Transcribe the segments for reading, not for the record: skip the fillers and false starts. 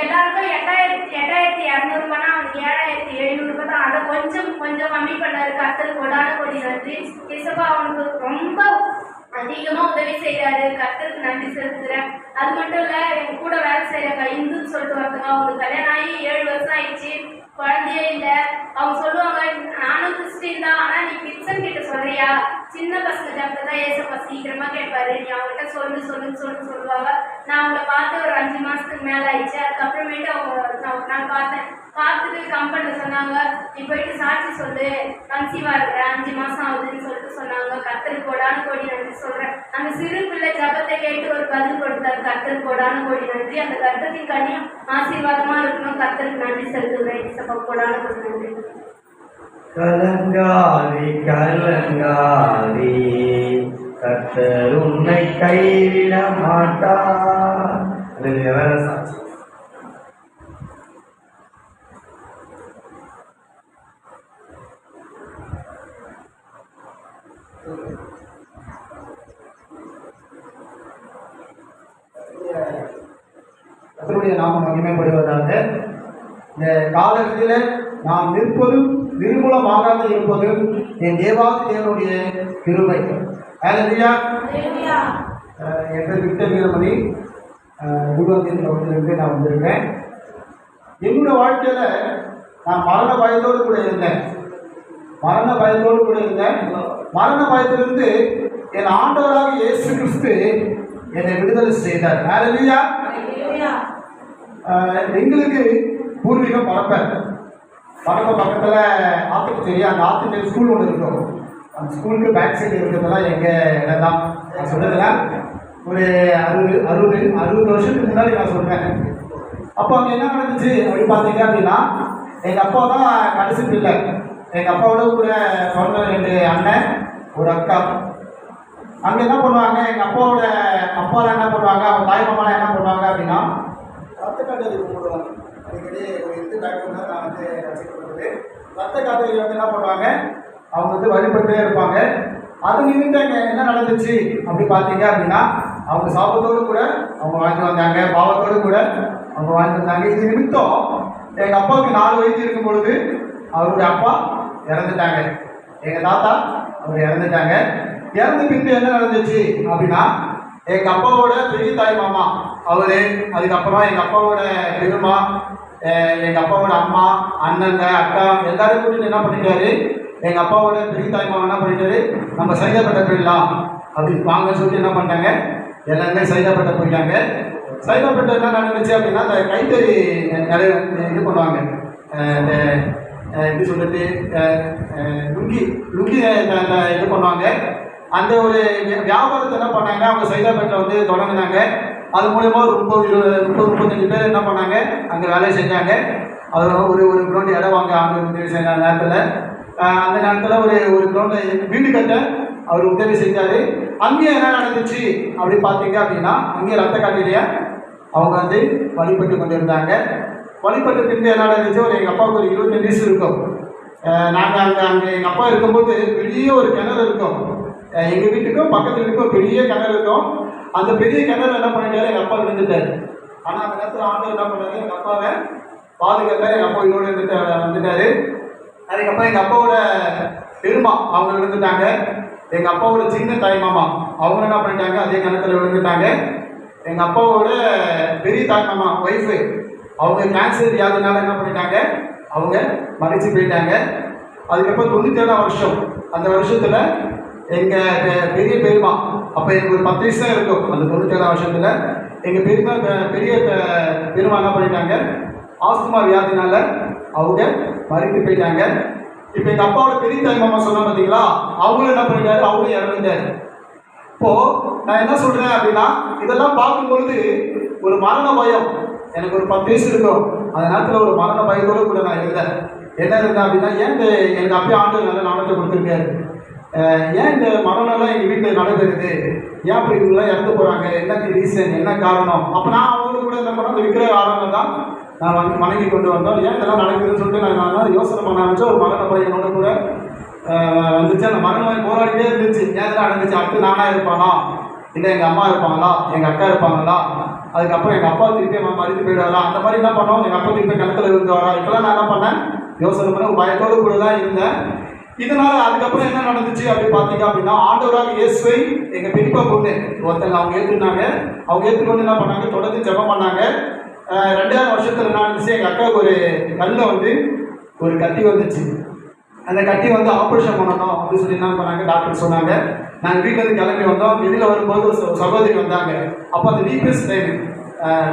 எல்லாருக்கும் 8,200 ரூபாய்னா அவனுக்கு 7,700 ரூபாய் தான். அதை கொஞ்சம் கொஞ்சம் கம்மி பண்ணாரு. கர்த்தர் கொடான கொடி நன்றி. இசப்பா அவனுக்கு ரொம்ப அதிகமாக உதவி செய்கிறாரு. கர்த்தருக்கு நன்றி செலுத்துகிறேன். அது மட்டும் இல்லை, என் கூட வேலை செய்கிறாங்க இந்துன்னு சொல்லிட்டு ஒருத்தவங்க. அவங்களுக்கு கல்யாணம் ஆகி 7 வருஷம் ஆயிடுச்சு, குழந்தையே இல்லை. அவங்க சொல்லுவாங்க, நானும் கிறிஸ்டின் தான், ஆனால் நீ கிட்சன் கிட்ட சொல்றியா? சின்ன பசங்க ஜாப்ல தான் ஏசப்பா சீக்கிரமாக கேட்பாரு, நீ அவங்ககிட்ட சொல்லுன்னு சொல்லுவாங்க. நான் அவங்கள பார்த்து ஒரு 5 மாதத்துக்கு மேலே ஆயிடுச்சு. அதுக்கப்புறமேட்டு அவங்க நான் பார்த்துட்டு கம்பெனியில் சொன்னாங்க, நீ போயிட்டு சாட்சி சொல்லு, கன்சீவாக இருக்கிறேன், 5 மாதம் ஆகுதுன்னு சொல்லிட்டு சொன்னாங்க. கர்த்தர் கோடான கோடி நன்றி சொல்கிறேன். அந்த சிறு பிள்ளை ஜபத்தை கேட்டு ஒரு பதில் கொடுத்தாரு. கர்த்தர் கோடான கோடி நன்றி. அந்த கர்த்தத்தின் கனியும் ஆசீர்வாதமாக இருக்கணும். கர்த்தருக்கு நன்றி செலுத்துகிறேன். இசப்பா கோடான கோடி நன்றி. கலங்காதி கலங்காதி, கர்த்தர் உன்னை கைவிட மாட்டார். வேற சாட்சி. கர்த்தருடைய நாமம் மகிமைப்படுவதாக. இந்த காலத்தில் நாம் நிற்பதும் நிர்மூலமாகாத இருப்பதும் என் தேவாதி தேவனுடைய கிருபை. ஹல்லேலூயா. என் பேர் விக்டர் வீரமணி, குருவந்தின் பகுதியிலிருந்து நான் வந்திருக்கேன். என்னோட வாழ்க்கையில் நான் மரண பயத்தோடு கூட இருந்தேன். மரண பயத்திலிருந்து என் ஆண்டவராக இயேசு கிறிஸ்து என்னை விடுதலை செய்தார். ஹல்லேலூயா. எங்களுக்கு பூர்வீகம் பரப்ப பக்கத்தில் ஆத்துக்கு தெரியும். அந்த ஆத்துக்கு ஸ்கூல் ஒன்று இருக்கும். அந்த ஸ்கூலுக்கு பேக் சைடு இருக்கிறதெல்லாம் எங்கள் இடம் தான். நான் சொல்கிறதுனா ஒரு 60 வருஷத்துக்கு முன்னாடி நான் சொல்கிறேன். அப்போ அங்கே என்ன நடந்துச்சு அப்படின்னு பார்த்தீங்க அப்படின்னா, எங்கள் அப்பா தான் கடைசி பிள்ளை. எங்கள் அப்பாவோட கூட பிறந்த 2 அண்ணன், ஒரு அக்கா. அங்கே என்ன பண்ணுவாங்க, எங்கள் அப்பாவோட அப்பாலாம் என்ன பண்ணுவாங்க, அவங்க தாய் மாமாலாம் என்ன பண்ணுவாங்க அப்படின்னா, ரத்த காட்டறி கும்பிடுவாங்க. அடிக்கடி ஒரு இது டாக்டர் தான் நான் வந்து ரசிக்கப்படுறது. ரத்த காட்டறி வந்து என்ன பண்ணுவாங்க, அவங்க வந்து வழிபட்டே இருப்பாங்க. அது நிமித்தம் என்ன நடந்துச்சு அப்படி பார்த்தீங்க அப்படின்னா, அவங்க சாபத்தோடு கூட அவங்க வாழ்ந்து வந்தாங்க, பாவத்தோடு கூட அவங்க வாழ்ந்து வந்தாங்க. இது நிமித்தம் எங்கள் அப்பாவுக்கு 4 வயசு இருக்கும் பொழுது அவருடைய அப்பா இறந்துட்டாங்க. எங்கள் தாத்தா அவர் இறந்துட்டாங்க. இறந்து பின்பு என்ன நடந்துச்சு அப்படின்னா, எங்கள் அப்பாவோட பெரிய தாய் மாமா அவரு, அதுக்கப்புறம் எங்கள் அப்பாவோட பெருமா, எங்கள் அப்பாவோட அம்மா, அண்ணங்க, அக்கா எல்லாரும் கூட்டிட்டு என்ன பண்ணிட்டாரு, எங்கள் அப்பாவோட பெரிய தாய் மாமா என்ன பண்ணிட்டாரு, நம்ம சைதாப்பேட்டை போயிடலாம் அப்படின்னு வாங்க சொல்லிட்டு என்ன பண்ணிட்டாங்க, எல்லாருமே சைதாப்பேட்டை போயிட்டாங்க. சைதாப்பேட்டை என்ன நடந்துச்சு அப்படின்னா, அந்த கைத்தறி நிறைய இது பண்ணுவாங்க. இந்த எப்படி சொல்கிறது, லுங்கி இது பண்ணுவாங்க. அந்த ஒரு வியாபாரத்தை என்ன பண்ணாங்க, அவங்க சைதாப்பேட்டில் வந்து தொடங்கினாங்க. அது மூலயமா ஒரு 30-35 பேர் என்ன பண்ணாங்க, அங்கே வேலையை செஞ்சாங்க. அது ஒரு கிரௌண்ட் இடம் வாங்க அவங்க உதவி செஞ்ச நேரத்தில், அந்த நேரத்தில் ஒரு கிரௌண்டை வீடு கட்ட அவர் உதவி செஞ்சார். அங்கேயும் என்ன நடந்துச்சு அப்படி பார்த்தீங்க அப்படின்னா, அங்கேயும் ரத்த காட்டிலேயே அவங்க வந்து வழிபட்டு கொண்டு இருந்தாங்க. வழிபட்டு பின்பு என்ன நடந்துச்சு, எங்கள் அப்பாவுக்கு ஒரு 25 வயசு இருக்கும். நாங்கள் அங்கே எங்கள் அப்பா இருக்கும்போது பெரிய ஒரு கிணறு இருக்கும். எங்கள் வீட்டுக்கும் பக்கத்து வீட்டுக்கும் பெரிய கிணறு இருக்கும். அந்த பெரிய கிணறு என்ன பண்ணிட்டாரு, எங்கள் அப்பா விழுந்துட்டார். ஆனால் அந்த நேரத்தில் ஆண்டு என்ன பண்ணாரு, எங்கள் அப்பாவை பாதுகாத்தார். எங்கள் அப்பா இன்னொரு வந்துட்டார். அதுக்கப்புறம் எங்கள் அப்பாவோட பெருமா அவங்க விழுந்துட்டாங்க. எங்கள் அப்பாவோட சின்ன தாய் மாமா அவங்க என்ன பண்ணிட்டாங்க, அதே கிணத்துல விழுந்துட்டாங்க. எங்கள் அப்பாவோட பெரிய தாய் மாமா ஒய்ஃபு அவங்க கேன்சர் வியாதினால என்ன பண்ணிட்டாங்க, அவங்க மறைச்சு போயிட்டாங்க. அதுக்கப்புறம் 97ஆம் வருஷம், அந்த வருஷத்தில் எங்கள் பெரிய பெருமா, அப்போ எனக்கு ஒரு 10 வயசு தான் இருக்கும். அந்த 97ஆம் வருஷத்தில் எங்கள் பெரிய பெருமா என்ன பண்ணிட்டாங்க, ஆஸ்துமா வியாதினால அவங்க மறைத்து போயிட்டாங்க. இப்போ எங்கள் அப்பாவோட பெரிய தாய் மாமா சொன்னா பார்த்தீங்களா, அவங்களும் என்ன பண்ணிட்டாரு, அவங்களும் இறந்துட்டாரு. இப்போது நான் என்ன சொல்கிறேன் அப்படின்னா, இதெல்லாம் பார்க்கும்பொழுது ஒரு மரண பயம், எனக்கு ஒரு 10 வயசு இருக்கும். அந்த நேரத்தில் ஒரு மரண பயத்தோடு கூட நான் இருந்தேன். என்ன இருந்தேன் அப்படின்னா, ஏன் எனக்கு அப்பயே ஆண்டு நல்ல நாமத்தை கொடுத்துருக்காரு, ஏன் இந்த மரணம்லாம் எங்கள் வீட்டில் நடக்குது, ஏன் அப்படி இவங்களாம் இறந்து போகிறாங்க, என்ன ரீசன், என்ன காரணம். அப்போ நான் அவங்களுக்கு கூட என்ன பண்ணேன், அந்த விக்கிர ஆரம்பம் தான் நான் வந்து வணங்கி கொண்டு வந்தோம். ஏன் இதெல்லாம் நடக்குதுன்னு சொல்லிட்டு நான் யோசனை பண்ண ஆரம்பிச்சா, ஒரு மரண பையனோட கூட வந்துச்சு. அந்த மரணம் போராடிட்டே இருந்துச்சு, ஏன் இதெல்லாம் நடந்துச்சு, அடுத்து நானாக இருப்பானா, இல்லை எங்கள் அம்மா இருப்பாங்களா, எங்கள் அக்கா இருப்பாங்களா, அதுக்கப்புறம் எங்கள் அப்பா திருப்பி மறித்து போயிடுவாரா, அந்த மாதிரி என்ன பண்ணோம், எங்கள் அப்பா திருப்பி கிணத்துல இருந்துவாரா, இப்பெல்லாம் நான் என்ன பண்ணேன், யோசனை பண்ண பயத்தோடு கூட தான் இருந்தேன். இதனால அதுக்கப்புறம் என்ன நடந்துச்சு அப்படி பார்த்தீங்க அப்படின்னா, ஆண்டவராக இயேசுவை எங்கள் பெரியப்பா பொண்ணு ஒருத்தங்க அவங்க ஏற்றுனாங்க. அவங்க ஏற்றுக்கொண்டு என்ன பண்ணாங்க, தொடர்ந்து ஜெபம் பண்ணாங்க. 2000 வருஷத்துல என்ன நடந்துச்சு, எங்கள் அக்காவுக்கு ஒரு கல்லில் வந்து ஒரு கட்டி வந்துச்சு. அந்த கட்டி வந்து ஆப்ரேஷன் பண்ணணும் அப்படின்னு சொல்லி என்ன பண்ணாங்க, டாக்டர் சொன்னாங்க. நாங்கள் வீட்டிலேருந்து கிளம்பி வந்தோம். வெளியில் வரும்போது ஒரு சகோதரி வந்தாங்க. அப்போ அந்த வீக்னஸ் டைம்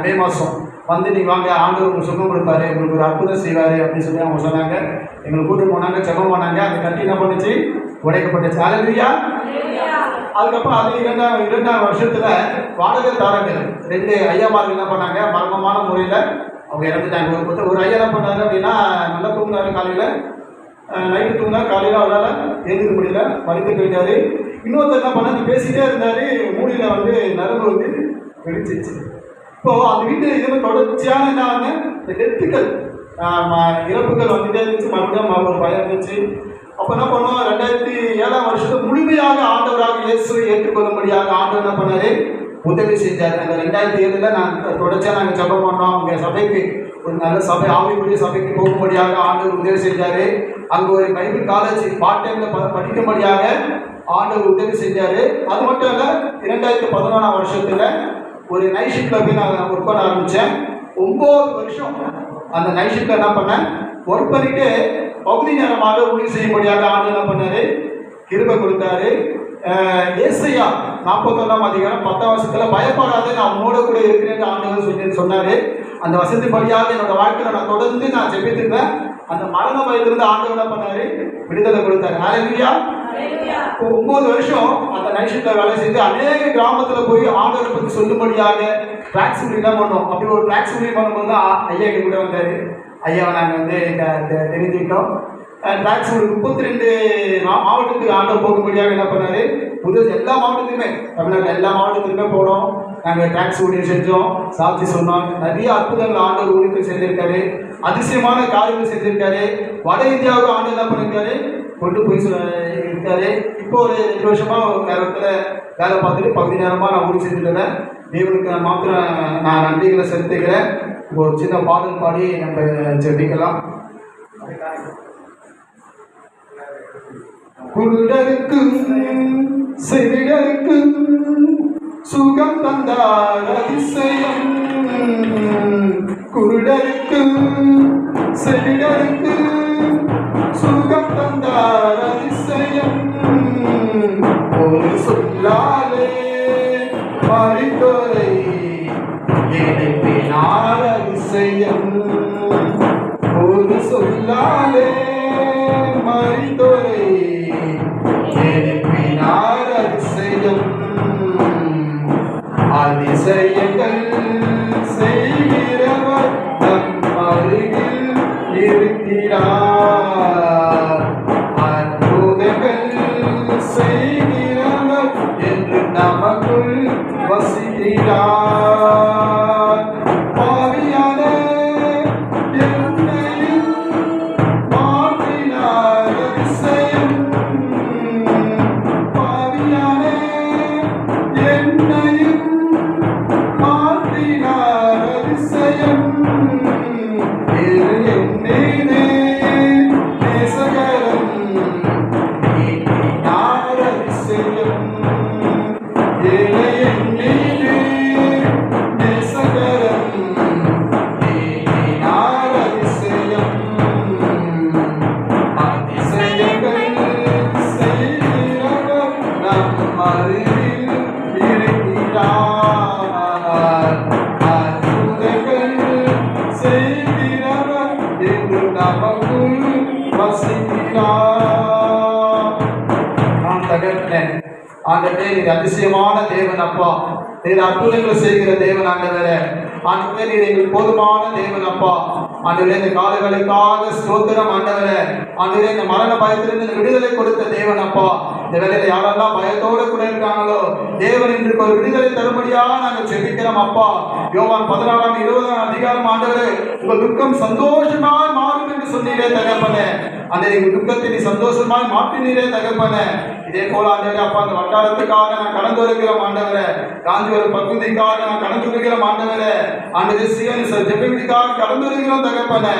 மே மாதம் வந்து நீங்கள் வாங்க, ஆண்டவர் உங்களுக்கு சுகம் கொடுப்பாரு, உங்களுக்கு ஒரு அற்புதம் செய்வார் அப்படின்னு சொல்லி அவங்க சொன்னாங்க. எங்களை கூட்டு போனாங்க, ஜெபம் பண்ணாங்க. அந்த கட்டி என்ன பண்ணுச்சு, உடைக்கப்பட்டுச்சு. ஹல்லேலூயா. அதுக்கப்புறம் அது 2ஆம் வருஷத்துல வாடகைதாரர்கள் 2 ஐயாமார்கள் என்ன பண்ணாங்க, மர்மமான முறையில் அவங்க இறந்துட்டாங்க. ஒரு ஐயா என்ன பண்ணாரு அப்படின்னா, நல்லா தூங்கினாரு, காலையில் நைட்டு தூங்கினா காலையில் அவரால் எழுந்திருக்க முடியல, மறித்து போயிட்டாரு. இன்னொருத்தர் என்ன பண்ணாரு, பேசிகிட்டே இருந்தார், மூடியில் வந்து நரம்பு வந்து வெடிச்சிச்சு. இப்போது அந்த வீட்டில் இதுவே தொடர்ச்சியான என்ன இந்த டெத்துக்கள் இறப்புகள் வந்துட்டே இருந்துச்சு. மறுபடியும் ஒரு பயம் இருந்துச்சு. அப்போ என்ன பண்ணுவோம், 2007ஆம் வருஷத்துல முழுமையாக ஆண்டவராக இயேசுவை ஏற்றுக்கொள்ளும்படியாக ஆண்டவர் என்ன பண்ணாரு, உதவி செஞ்சார். அந்த 2007 நாங்கள் தொடர்ச்சியாக நாங்கள் ஜெபம் பண்ணோம். அங்கே சபைக்கு ஒரு நல்ல சபை, ஆவிக்குரிய சபைக்கு போகும்படியாக ஆண்டவர் உதவி செஞ்சார். அங்கே ஒரு பைபிள் காலேஜ் பார்ட் டைமில் படிக்கும்படியாக ஆண்டவர் உதவி செஞ்சார். அது மட்டும் இல்லை, 2011ஆம் வருஷத்தில் ஒரு நைட் ஷிஃப்ட்டில் போய் நான் ஒர்க் பண்ண ஆரம்பித்தேன். 9 வருஷம் அந்த நைட் ஷிஃப்ட்டில் என்ன பண்ணேன், ஒர்க் பண்ணிவிட்டு பகுதி நேரமாக ஊழியம் செய்யும்படியாக ஆண்டவர் என்ன பண்ணார், கிருபை கொடுத்தாரு. ஏசாயா 41ஆம் அதிகாரம் 10ஆம் வசனத்தில் பயப்படாத, நான் உன்னோட கூட இருக்கிறேன்னு ஆண்டவர் சொன்னார். அந்த வசதிப்படியாக என்னோட வாழ்க்கையில் நான் தொடர்ந்து நான் ஜெபித்திருந்தேன். அந்த மரண பயத்திலிருந்து ஆண்டவர் என்ன பண்ணாரு, விடுதலை கொடுத்தாரு. ஹல்லேலூயா. 9 வருஷம் அந்த நைட் ஷிஃப்ட்ல வேலை செய்து அநேக கிராமத்தில் போய் ஆண்டவரை பற்றி சொல்லும்படியாக ட்ராக்ஸ் ஊழியம் பண்ணோம். அப்படி ஒரு ட்ராக்ஸ் ஊழியம் பண்ணும்போது தான் ஐயா கூட வந்தார். ஐயாவை நாங்கள் வந்து தெரிஞ்சுக்கிட்டோம். ட்ராக்ஸ் ஊழியம் 32 மாவட்டத்துக்கு ஆண்டவர் போகும்படியாக என்ன பண்ணாரு, எல்லா மாவட்டத்துக்குமே, தமிழ்நாட்டில் எல்லா மாவட்டத்துக்குமே போனோம். நாங்கள் ட்ராக்ஸ் ஊழியம் செஞ்சோம், சாட்சி சொன்னோம். நிறைய அற்புதங்கள் ஆண்டவர் ஊழியத்தில் செஞ்சிருக்காரு, அதிசயமான காரியங்கள் செஞ்சிருக்காரு. வட இந்தியாவுக்கு ஆண்டவர் என்ன பண்ணியிருக்காரு, கொண்டு போய் இருக்காரு. இப்போ ஒரு 2 வருஷமா வேற இடத்துல வேலை பார்த்துட்டு பகுதி நேரமாக நான் ஊழியம் செஞ்சுருக்கிறேன். தேவனுக்கு மாத்திரம் நான் நன்றிகளை செலுத்துகிறேன். ஒரு சின்ன பாடல் பாடி நம்ம ஜெபிக்கலாம். குருடருக்கும் செவிடருக்கும் சுகம் தந்தார் அதிசயம், குருடருக்கும் செவிடருக்கும் சுகம் தந்தார் அதிசயம், ஒரு சொல்லாலே மரித்தோரை எழுப்பினார் அதிசயம், ஒரு சொல்லாலே மரித்தோரை எழுப்பினார் அதிசயம், அதிசயங்கள் செய்கிறவர் நம் அருகில் இருக்கிறார், அற்புதங்கள் செய்கிறவர் என்று நமக்குள் வசிக்கிறார். பாவியான என்னையும் மாற்றினார் அதிசயம், பாவியான என்னையும் மாற்றினார் அதிசயம், என்னே நேசகரம் நீட்டினார் அதிசயம், என்னே நேசகரம் நீட்டினார் அதிசயம், அதிசயங்கள் செய்கிறவர் நம் அருகில் இருக்கிறார், அற்புதங்கள் செய்கிறவர் என்று நமக்குள் வசிக்கிறார். நான் தகர்த்தேன் ஆண்டவரே, நீர் அதிசயமான தேவன் அப்பா, நீர் அற்புதங்களை செய்கிற தேவன் ஆண்டவரே, ஆண்டவரே நீர் எங்களுக்கு போதுமான தேவன் அப்பா, ஆண்டவரே இந்த காலங்களுக்காக ஸ்தோத்திரம் ஆண்டவரே, ஆண்டவரே இந்த மரண பயத்திலிருந்து விடுதலை கொடுத்த தேவன் அப்பா, இந்த வேலையில யாரெல்லாம் பயத்தோடு கூட இருக்காங்களோ தேவன் இன்றைக்கு ஒரு விடுதலை தரும்படியா நாங்கள் செபிக்கிறோம் அப்பா. யோவான் 16:20 ஆண்டவரே, உங்கள் துக்கம் சந்தோஷமாய் மாறும் என்று சொன்னீரே தகப்பனே. அந்த எங்கள் துக்கத்தை நீ சந்தோஷமாய் மாற்றினீரே தகப்பனே. இதே போல ஆண்டவரே அப்பா, அந்த வட்டாரத்துக்காக நான் கடந்து வருகிறோம் ஆண்டவரே. காஞ்சிபுரம் பகுதிக்காக நான் கடந்து வருகிறோம் ஆண்டவரே. ஆண்டவரே சிவன் ஜெபவிதிக்காக கடந்து வருகிறோம் தகப்பனே.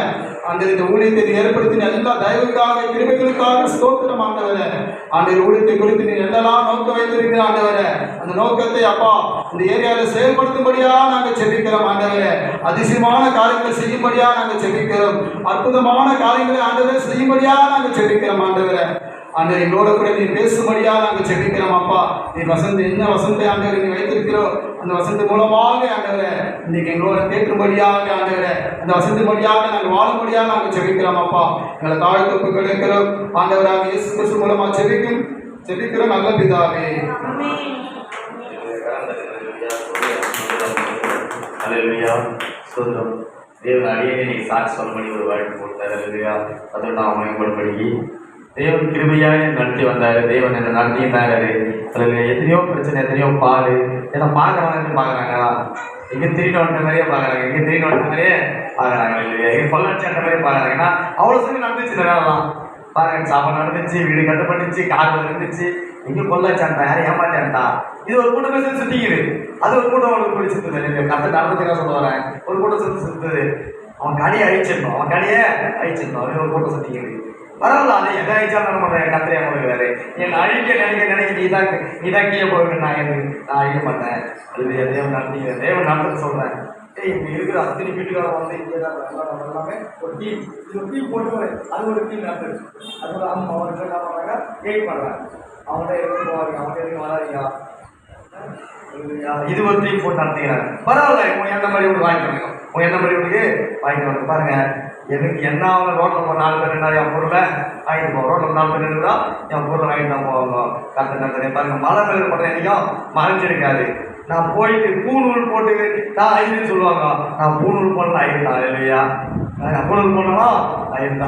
ஆண்டவர் இந்த ஊழியத்தை ஏற்படுத்தின எல்லா தயவுக்காக கிருபைகளுக்காக ஸ்தோத்திரம் ஆண்டவரே. ஆண்டவர் ஊழியத்தை குறித்து நீ என்னெல்லாம் நோக்கம் வைத்திருக்கிற ஆண்டவரே, அந்த நோக்கத்தை அப்பா இந்த ஏரியாவில் செயல்படுத்தும்படியா நாங்கள் செபிக்கிறோம் ஆண்டவரே. அதிசயமான காரியங்களை செய்யும்படியா நாங்கள் செபிக்கிறோம். அற்புதமான காரியங்களை ஆண்டவரே செய்யும்படியா நாங்கள் செபிக்கிறோம் ஆண்டவரே. ஆண்டவர் எங்களோட கூட நீ பேசும்படியா நாங்கள் செபிக்கிறோம் அப்பா. நீ என்ன வசந்தை ஆண்டவரை நீ வைத்திருக்கிறோம், அந்த வசந்த மூலமாக ஆண்டவரை இன்னைக்கு எங்களோட கேட்கும்படியாக ஆண்டவரை அந்த வசந்தபடியாக நாங்கள் வாழும்படியாக நாங்கள் செபிக்கிறோம் அப்பா. எங்களை தாழ்த்து கிடைக்கிறோம் ஆண்டவராக இயேசு கிறிஸ்து மூலமா செபிக்கிறோம் நல்ல பிதாவே. தேவன் அடியே நீ சாட்சி சொல்லும்படி ஒரு வாழ்க்கை போட்டார். இல்லையா அதில் நான் மேம்படும்படி தேவன் கிருபையாக நடத்தி வந்தார். தேவன் என்ன நடத்திட்டாரு. அதில் எத்தனையோ பிரச்சனை, எத்தனையோ பாடு. ஏன்னா பார்க்குறவங்க பார்க்குறாங்க, எங்கே திருட்டு வந்த மாதிரியே பார்க்குறாங்க, எங்கே திருட்டு வந்த மாதிரியே பார்க்குறாங்க. இல்லையா எங்கே கொள்ளடிச்சு அந்த மாதிரியே பார்க்குறாங்க. ஏன்னா அவ்வளோ சமயம் நடந்துச்சு இந்த வேலைலாம் பாருங்க. சாப்பாடு நடந்துச்சு, வீடு கட்டப்பட்டுச்சு, கார் இருந்துச்சு, எங்கே கொள்ளச்சான்டா, யாரும் ஏமாத்தான்டா. இது ஒரு கூட்டம் பேசி சுற்றிக்குது, அது ஒரு கூட்டம் அவனுக்கு போய் சுற்றுது. கத்த நடந்துச்சுன்னா சொல்ல வரேன், ஒரு கூட்டம் சுற்றுது. அவன் கடையை அழிச்சிடணும், அவன் கடையை அழிச்சிடணும் அப்படின்னு ஒரு கூட்டம் சுற்றிக்குது. பரவாயில்ல, அதை எதை அழிச்சாலும் நம்ம பண்ணுறேன். கத்திரையா கொடுக்குறாரு. என் அழிக்க நினைக்க நீதான் கீழே போவேன். நான் அழிக்க மாட்டேன். அது தேவன் நடத்திக்கிறேன், தேவன் நடத்த சொல்கிறேன். இங்கே இருக்கிற அத்தனை வீட்டுக்காரன் வந்து இங்கே தான் எல்லாமே ஒரு டீம், இது ஒரு டீம் போட்டு அது ஒரு டீம் நடத்துது. அது ஒரு அம்மா அவருக்கு என்ன பண்ணுறாங்க, வெயிட் பண்ணுறாங்க. அவங்கள்ட்ட எதுக்கு போவாங்க, அவங்க எதுக்கு வராதிங்க, இது ஒரு டீம் போட்டு நடத்திக்கிறாங்க. பரவாயில்ல, உன் என்ன மாதிரி ஒன்று வாங்கிக்கணும், உன் என்ன மாதிரி ஒன்றுக்கு வாங்கிக்கணும். பாருங்க, எனக்கு என்ன அவங்க ரோட்டில் போகிற 4 பேர் என்ன என் பொருளை வாங்கிட்டு போவோம். ரோட்டில் 4 பேர் இருந்தா என் பொருளை வாங்கிட்டு தான் போவாங்க. கற்று பாருங்க, மழை மேலே போட்ட என்னைக்கும் மறைஞ்சிருக்காது. நான் போயிட்டு பூநூல் போட்டு நான் ஐந்து சொல்லுவாங்க, நான் பூநூல் போடலாம் ஆயிருந்தா இல்லையா, பூநூல் போடலாம் ஆயிருந்தா.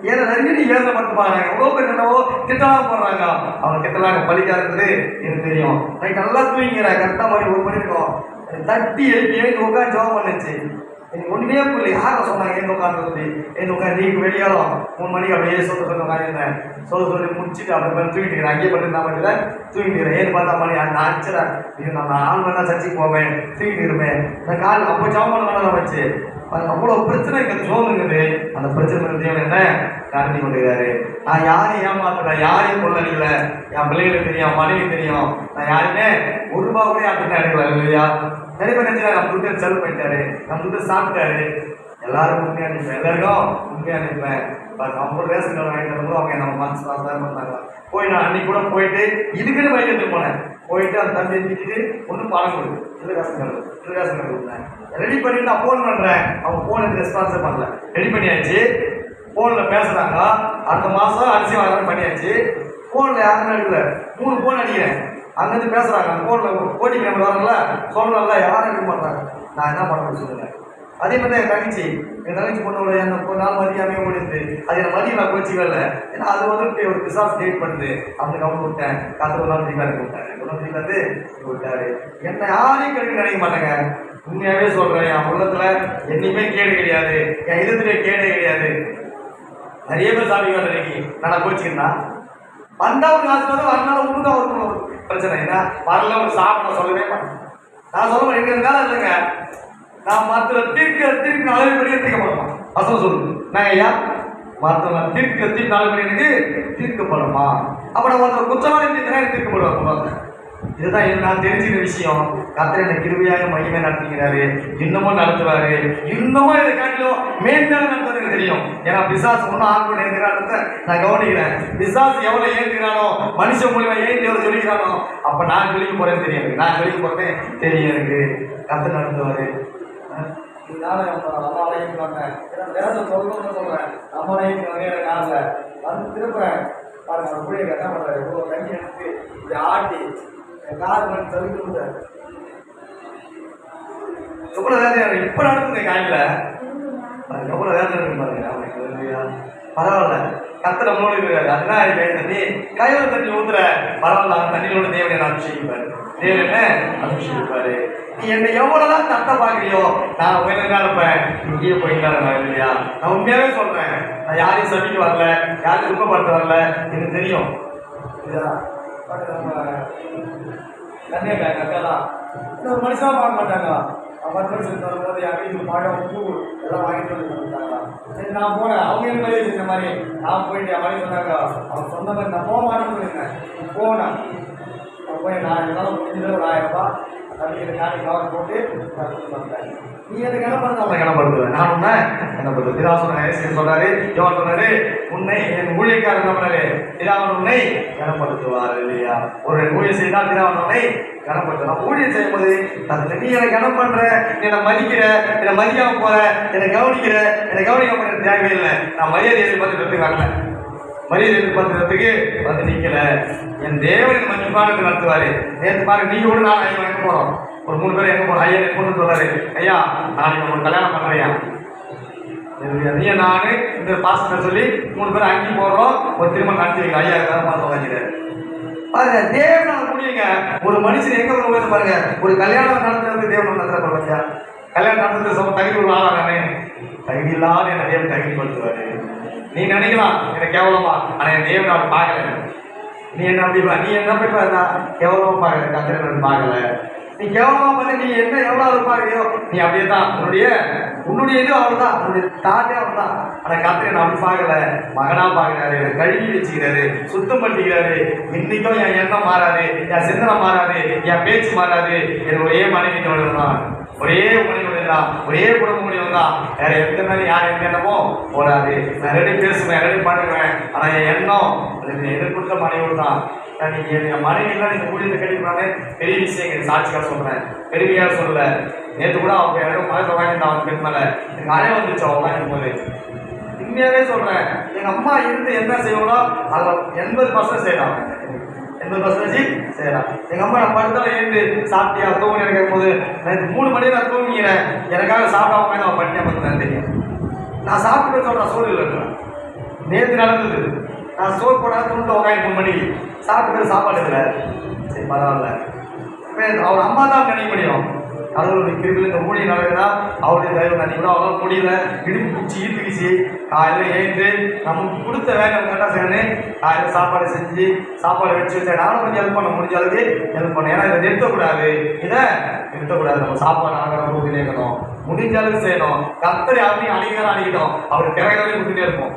ஏன்னா நிறைய ஏழை மட்டும் பாருங்க, எவ்வளோ பேர் என்னவோ திட்டலாம் போடுறாங்க. அவங்க திட்டலாம் பலிக்காருன்றது எனக்கு தெரியும். நைட் நல்லா தூங்கிக்கிறேன், கரெக்டாக மணி 1 மணி இருக்கும். தட்டி எழுந்து உட்காந்து ஜோம் பண்ணுச்சு. எனக்கு ஒன்றுமே புரியல, யாரை சொன்னாங்க ஏன் உட்காந்து சொல்லி. ஏன் உட்காந்து நீங்க வெளியாலும் 3 மணிக்கு அப்படியே சொல்ல உட்காந்துருந்தேன். சொல்லி முடிச்சுட்டு அப்படி தூங்கிட்டு அங்கேயே பண்ணிட்டு நான் மட்டும் தூங்கிட்டுக்கிறேன். ஏன்னு பார்த்தா மணி அந்த அடிச்சிடறேன். நான் 4 மணி தான் சர்ச்சைக்கு போவேன், தூங்கிட்டு இருப்பேன். நான் கால் அப்போ ஜாம் பண்ண வச்சு அவ்வளோ பிரச்சனை எனக்கு தோணுங்குது. அந்த பிரச்சனை தேவன் என்ன நடத்தி கொண்டிருக்காரு. நான் யாரையும் ஏமாத்தல, யாரையும் கொள்ளடிக்கல. என் பிள்ளைகளுக்கு தெரியும், என் மனைவி தெரியும். நான் யாருமே 1 ரூபா கூட யார்கிட்ட எடுக்கல இல்லையா. நிறைய பேர் நினைச்சா நம்ம துட்டு செலவு பண்ணிட்டாரு, நம்ம துட்டு சாப்பிட்டாரு. எல்லாரும் உண்மையாக நினைப்பேன், எல்லாருக்கும் உண்மையாக நினைப்பேன். அவங்க ரேஷன் கார்டு வாங்கிட்டு வரும்போது அவங்க நம்ம மனசு பண்ணாங்க. போய் நான் அன்னைக்கு கூட போயிட்டு இதுக்குன்னு பைக் எடுத்து போனேன். போயிட்டு அந்த தம்பி திட்டிட்டு ஒன்றும் பணம் கொடுக்கு, ரேஷன் கார்டு கொடுத்தேன். ரெடி பண்ணிட்டு நான் ஃபோன் பண்ணுறேன், அவங்க ஃபோன் எடுத்து ரெஸ்பான்ஸே பண்ணல. ரெடி பண்ணியாச்சு, ஃபோனில் பேசுகிறாங்க. அடுத்த மாதம் அரிசி வாங்கன்னு பண்ணியாச்சு. ஃபோனில் யாருன்னு எடுக்கல, 3 ஃபோன் அடிக்கிறேன். அங்கேருந்து பேசுகிறாங்க, அந்த ஃபோனில் ஓடி கேமரா வரல, சொல்லல, யாரும் எடுக்க மாட்டாங்க. நான் என்ன பண்ண சொல்லுங்கள். அதே மாதிரி என் தங்கச்சி பொண்ணோட அந்த 4 நாள் மதியாமே ஓடிடுது. அது என் மதியம் நான் கோச்சிக்கவே இல்லை. ஏன்னா அது வந்து ஒரு பிசாஸ் கிரியேட் பண்ணுது. அவனுக்கு அவங்க விட்டேன், காத்து 1 நாள் தீபாவளி விட்டாரு, 1 நாள் தீபாவளி விட்டாரு. என்னை யாரையும் கிடைக்க நினைக்க மாட்டேங்க. உண்மையாகவே சொல்கிறேன், என் உள்ளத்தில் என்னையுமே கேடு கிடையாது, என் இதத்துல கேடே கிடையாது. நிறைய பேர் சாமி வேலை நான் கோச்சிக்கிறேன்னா வந்தா ஒரு காசு வந்து வரனால உண்மை ஒரு பிரச்சனை. ஏன்னா வரல ஒரு சாப்பிட சொல்லவே மாட்டேன். நான் சொல்ல மாட்டேன், எங்க இருந்தாலும் இல்லைங்க. நான் மற்ற தீர்க்க 4 படி எடுத்துக்க மாட்டோம். வசனம் சொல்லுது, நாங்கள் ஐயா மற்ற தீர்க்க 4 படி எனக்கு தீர்க்கப்படுமா. அப்போ நான் ஒருத்தர் குற்றவாளி தீர்க்கப்படுவாங்க. இதுதான் நான் தெரிஞ்சுக்கிற விஷயம். கர்த்தர் என்னை கிருபையாக மகிமை நடத்திக்கிறாரு, இன்னமும் நடத்துவாரு. இன்னமும் இதை காட்டிலும் மேன்மேலும் நடத்துவது எனக்கு தெரியும். ஏன்னா பிசாசு ஒன்றும் ஆண்கள் ஏற்றுக்கிறான்னு நான் கவனிக்கிறேன். பிசாசு எவ்வளோ ஏற்றுக்கிறானோ, மனுஷன் மூலியமா ஏற்றி எவ்வளோ சொல்லிக்கிறானோ, அப்போ நான் சொல்லிக்க போறேன்னு தெரியும் எனக்கு. நான் சொல்லிக்க போறேன் தெரியும் எனக்கு. கர்த்தர் நடத்துவாரு. அம்மாவையும் சொல்றேன், அம்மாவையும் காரில் வந்து திருப்புறேன் பாருங்க. அவர் பிள்ளைங்க என்ன பண்றாரு, இவ்வளோ தண்ணி எடுத்து இப்படி ஆட்டி கார் பண்ணி தள்ளி கொடுத்தாரு. எவ்வளோ வேலை இப்போ நடக்குது காலையில், அது எவ்வளோ வேலை இருக்கு பாருங்க. அவனுக்கு பரவாயில்ல, கத்தரை மூணு இருக்காரு. அதனால கை தண்ணி கையில் தண்ணி ஊத்துற பரவாயில்ல, அந்த தண்ணியோட தேவனை நான் அபிஷேகிப்பாரு. தேவன் என்ன அபிஷேகிப்பாரு. நீ என்னை எவ்வளவுதான் தட்ட பாக்குறியோ நான் உயர்ந்தா இருப்பேன், இங்கேயே போயிட்டாரு இல்லையா? நான் உண்மையாவே சொல்றேன், நான் யாரையும் சபிக்க வரல, யாரையும் துக்கப்படுத்த வரல, எனக்கு தெரியும். கண்ணியக்காங்க அக்கெல்லாம் ஒரு மனுஷனா பார்க்க மாட்டாங்க. 10 வருஷத்துக்கு வரும்போது என் வீட்டுக்கு பழம் பூ எல்லாம் வாங்கிட்டு வந்து கொடுத்தாங்க. சரி நான் போனேன், அவங்க என்ன மாதிரி இந்த மாதிரி நான் போயிட்டு என் மாதிரி சொன்னாங்க. அவங்க சொந்த மாதிரி நான் போக மாட்டேன்னு சொல்லியிருந்தேன். போனேன், நான் போய் நான் என்னால் முடிஞ்சது ஒரு 1000 ரூபாய் தண்ணிக்கிற காணி கவர் போட்டு நான் கொடுத்து வந்தேன். நீ எனக்கு என்ன பண்ணுறது? அவனை கணப்படுத்துவேன். நான் உன்னை என்ன பண்ணுறது? இதா சொன்னாரு, சொல்றாரு, யோன் சொன்னாரு, உன்னை என் ஊழியக்காரர் என்ன பண்ணாரு? திராவன் உன்னை கனப்படுத்துவார் இல்லையா? ஒரு ஊழியம் செய்தால் திராவன் உன்னை கனப்படுத்தும். நான் ஊழியம் செய்யும்போது நீ என்னை கனம் பண்ற, என்னை மதிக்கிற, என்னை மதிக்காம போற, என்னை கவனிக்கிற, என்னை கவனிக்க போற தேவையில்லை. நான் மரியாதை எதிர்பார்த்துட்டு வரல, மரியாதை எதிர்பார்த்துறதுக்கு வந்து நிக்கல. என் தேவனுக்கு மதிப்பானது நடத்துவாரு. நேற்று பாருங்க, நீங்க கூட நான் ஐயா எங்க போறோம், ஒரு 3 பேர் எங்க போறோம். ஐயா கொண்டு சொல்றாரு, ஐயா நாளைக்கு ஒரு கல்யாணம் பண்றையா, நீ நானு இந்த பாசத்தை சொல்லி 3 பேர் அங்கி போடுறோம், ஒரு திருமணம் நடத்தி வைக்க. ஐயா பார்த்து வாங்கிறாரு. பாருங்க, தேவனால முடியுங்க. ஒரு மனுஷன் எங்க போய் பாருங்க, ஒரு கல்யாணம் நடத்துறது தேவன் நடத்துற பாருங்க. கல்யாணம் நடத்துறது தகுதி ஒரு ஆளா நானே? தகுதி இல்லாத என்ன தேவன் தகுதிப்படுத்துவாரு. நீ நினைக்கலாம் என்ன கேவலமா, ஆனா என் தேவன் அவன் பார்க்கல. நீ என்ன அப்படி நீ என்ன போய் கேவலமா பார்க்கல, கத்திர பார்க்கல. நீ கேவலமா பார்த்து நீ என்ன எவ்வளவு பாக்குறியோ நீ அப்படியே தான். உன்னுடைய இது அவ்வளவுதான், உன்னுடைய தாட்டே அவ்வளவுதான். ஆனா கத்திர அப்படி பார்க்கல, மகனா பார்க்கிறாரு, கழுவி வச்சுக்கிறாரு, சுத்தம் பண்ணிக்கிறாரு. இன்னைக்கும் என் எண்ணம் மாறாது, என் சிந்தனை மாறாது, என் பேச்சு மாறாது. எனக்கு ஒரே மனைவி தான், ஒரே மனைவி தான், ஒரே குடும்ப முடிவு தான். வேற எந்த மாதிரி யார் எந்த எண்ணமோ போடாது. நான் ரெடி பேசுவேன், ரெடி பண்ணுவேன். ஆனா என் எண்ணம் எனக்கு கொடுத்த மனைவி தான். நீங்க என் மனைவி எல்லாம் நீங்க ஊழியத்தை கட்டிக்கிறானே பெரிய விஷயம். சாட்சியாக சொல்றேன், பெருமையாக சொல்லல. நேற்று கூட அவங்க எனக்கு மகத்தை வாங்கிட்டு அவங்க பெண் மேல எனக்கு அழை வந்துச்சு. அவங்க வாங்கிக்கும் போது உண்மையாவே சொல்றேன், எங்க அம்மா இருந்து என்ன செய்வாங்களோ அதில் 80% செய்யலாம், 80% செய்யலாம். எங்க அம்மா நான் படுத்தாலும் எழுந்து சாப்பிட்டியா தூங்கி கேட்கும் போது நேற்று 3 மணி நான் தூங்கிக்கிறேன், எனக்காக சாப்பிடாம நான் பண்ணியா பார்த்தேன் தெரியும். நான் சாப்பிட்டு சொல்றேன், சூழல் இருக்கிறேன். நேற்று நடந்தது, நான் சோறு போடாத தூண்டு உட்காந்து 3 மணிக்கு சாப்பிட்டு சாப்பாடு இல்லை. சரி பரவாயில்ல, அவர் அம்மா தான் நினைக்க முடியும். கடவுளுடைய கிருபியில் இந்த ஊழியம் நடக்குதுன்னா அவருடைய தயவு. நான் கூட அவரால் முடியல, இடுப்பு பிடிச்சி ஈர்த்துக்கிச்சு. காலையில் ஏற்று நமக்கு கொடுத்த வேலை கரெக்டாக செய்யணும். காலையில் சாப்பாடு செஞ்சு சாப்பாடு வச்சு வச்சேன். நானும் கொஞ்சம் ஹெல்ப் பண்ண முடிஞ்ச அளவுக்கு ஹெல்ப் பண்ணேன். ஏன்னா இதை நிறுத்தக்கூடாது, இதை நிறுத்தக்கூடாது. நம்ம சாப்பாடு ஆகிற போது கேட்கணும், முடிஞ்ச அளவுக்கு செய்யணும். கத்தரை யாரையும் அடிக்கிறதா அடிக்கணும், அவர் திறகவே கொடுத்துட்டே இருப்போம்.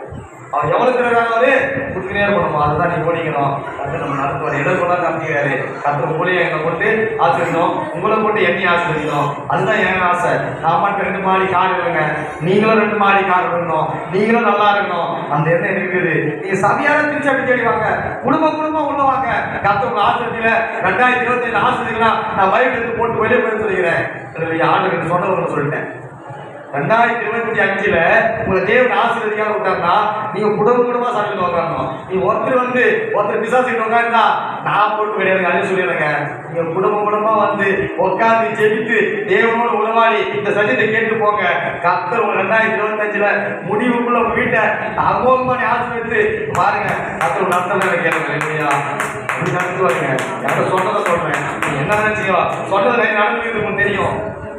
அவர் எவ்வளவு திறகாவது கொடுத்துக்கிட்டே இருக்கணும். அதுதான் நீ ஓடிக்கணும். கத்து நம்ம நடத்துவார். இடர்பொருளா காமிக்கிறாரு. கத்து ஊழியை என்னை போட்டு ஆசிரியணும், உங்களை போட்டு எண்ணெய் ஆசிரியணும். அதுதான் என் ஆசை. நான் மட்டும் 2 மாடி கார் இல்லைங்க, நீங்களும் 2 மாடி கார் இருக்கணும், நீங்களும் நல்லா இருக்கணும். அந்த எண்ணம் இருக்குது. நீங்க சபையான திருச்சி அப்படி தேடி வாங்க, குடும்பம் உள்ள வாங்க. கத்து உங்க ஆசிரியத்துல 2027 ஆசிரியர்களா நான் பைபிள் எடுத்து போட்டு வெளியே போய் சொல்லிக்கிறேன். ஆண்டு சொன்னவங்க சொல்லிட்டேன். 2025 உங்களை தேவன் ஆசீர்வதிக்காக விட்டாருன்னா நீங்க குடும்பமா சமையல் உட்காரணும். நீ ஒருத்தர் பிசாசிட்டு உட்காருந்தா நான் போட்டு கிடையாது அது சொல்லிடுறேங்க. நீங்க குடும்பமா வந்து உட்காந்து ஜெபித்து தேவனோட உணவாளி இந்த சத்தியத்தை கேட்டு போங்க. கர்த்தர் உங்க 2025 முடிவுக்குள்ள உங்க வீட்டை அமோகமா ஆசீர்வதித்து பாருங்க. கர்த்தர் நடத்தல கேளுங்க இல்லையா? அப்படி நடத்துவாருங்க. யாரும் சொன்னதை சொல்றேன், என்ன நினைச்சீங்க? சொன்னது நிறைய நடந்துருக்கு, உங்களுக்கு தெரியும்.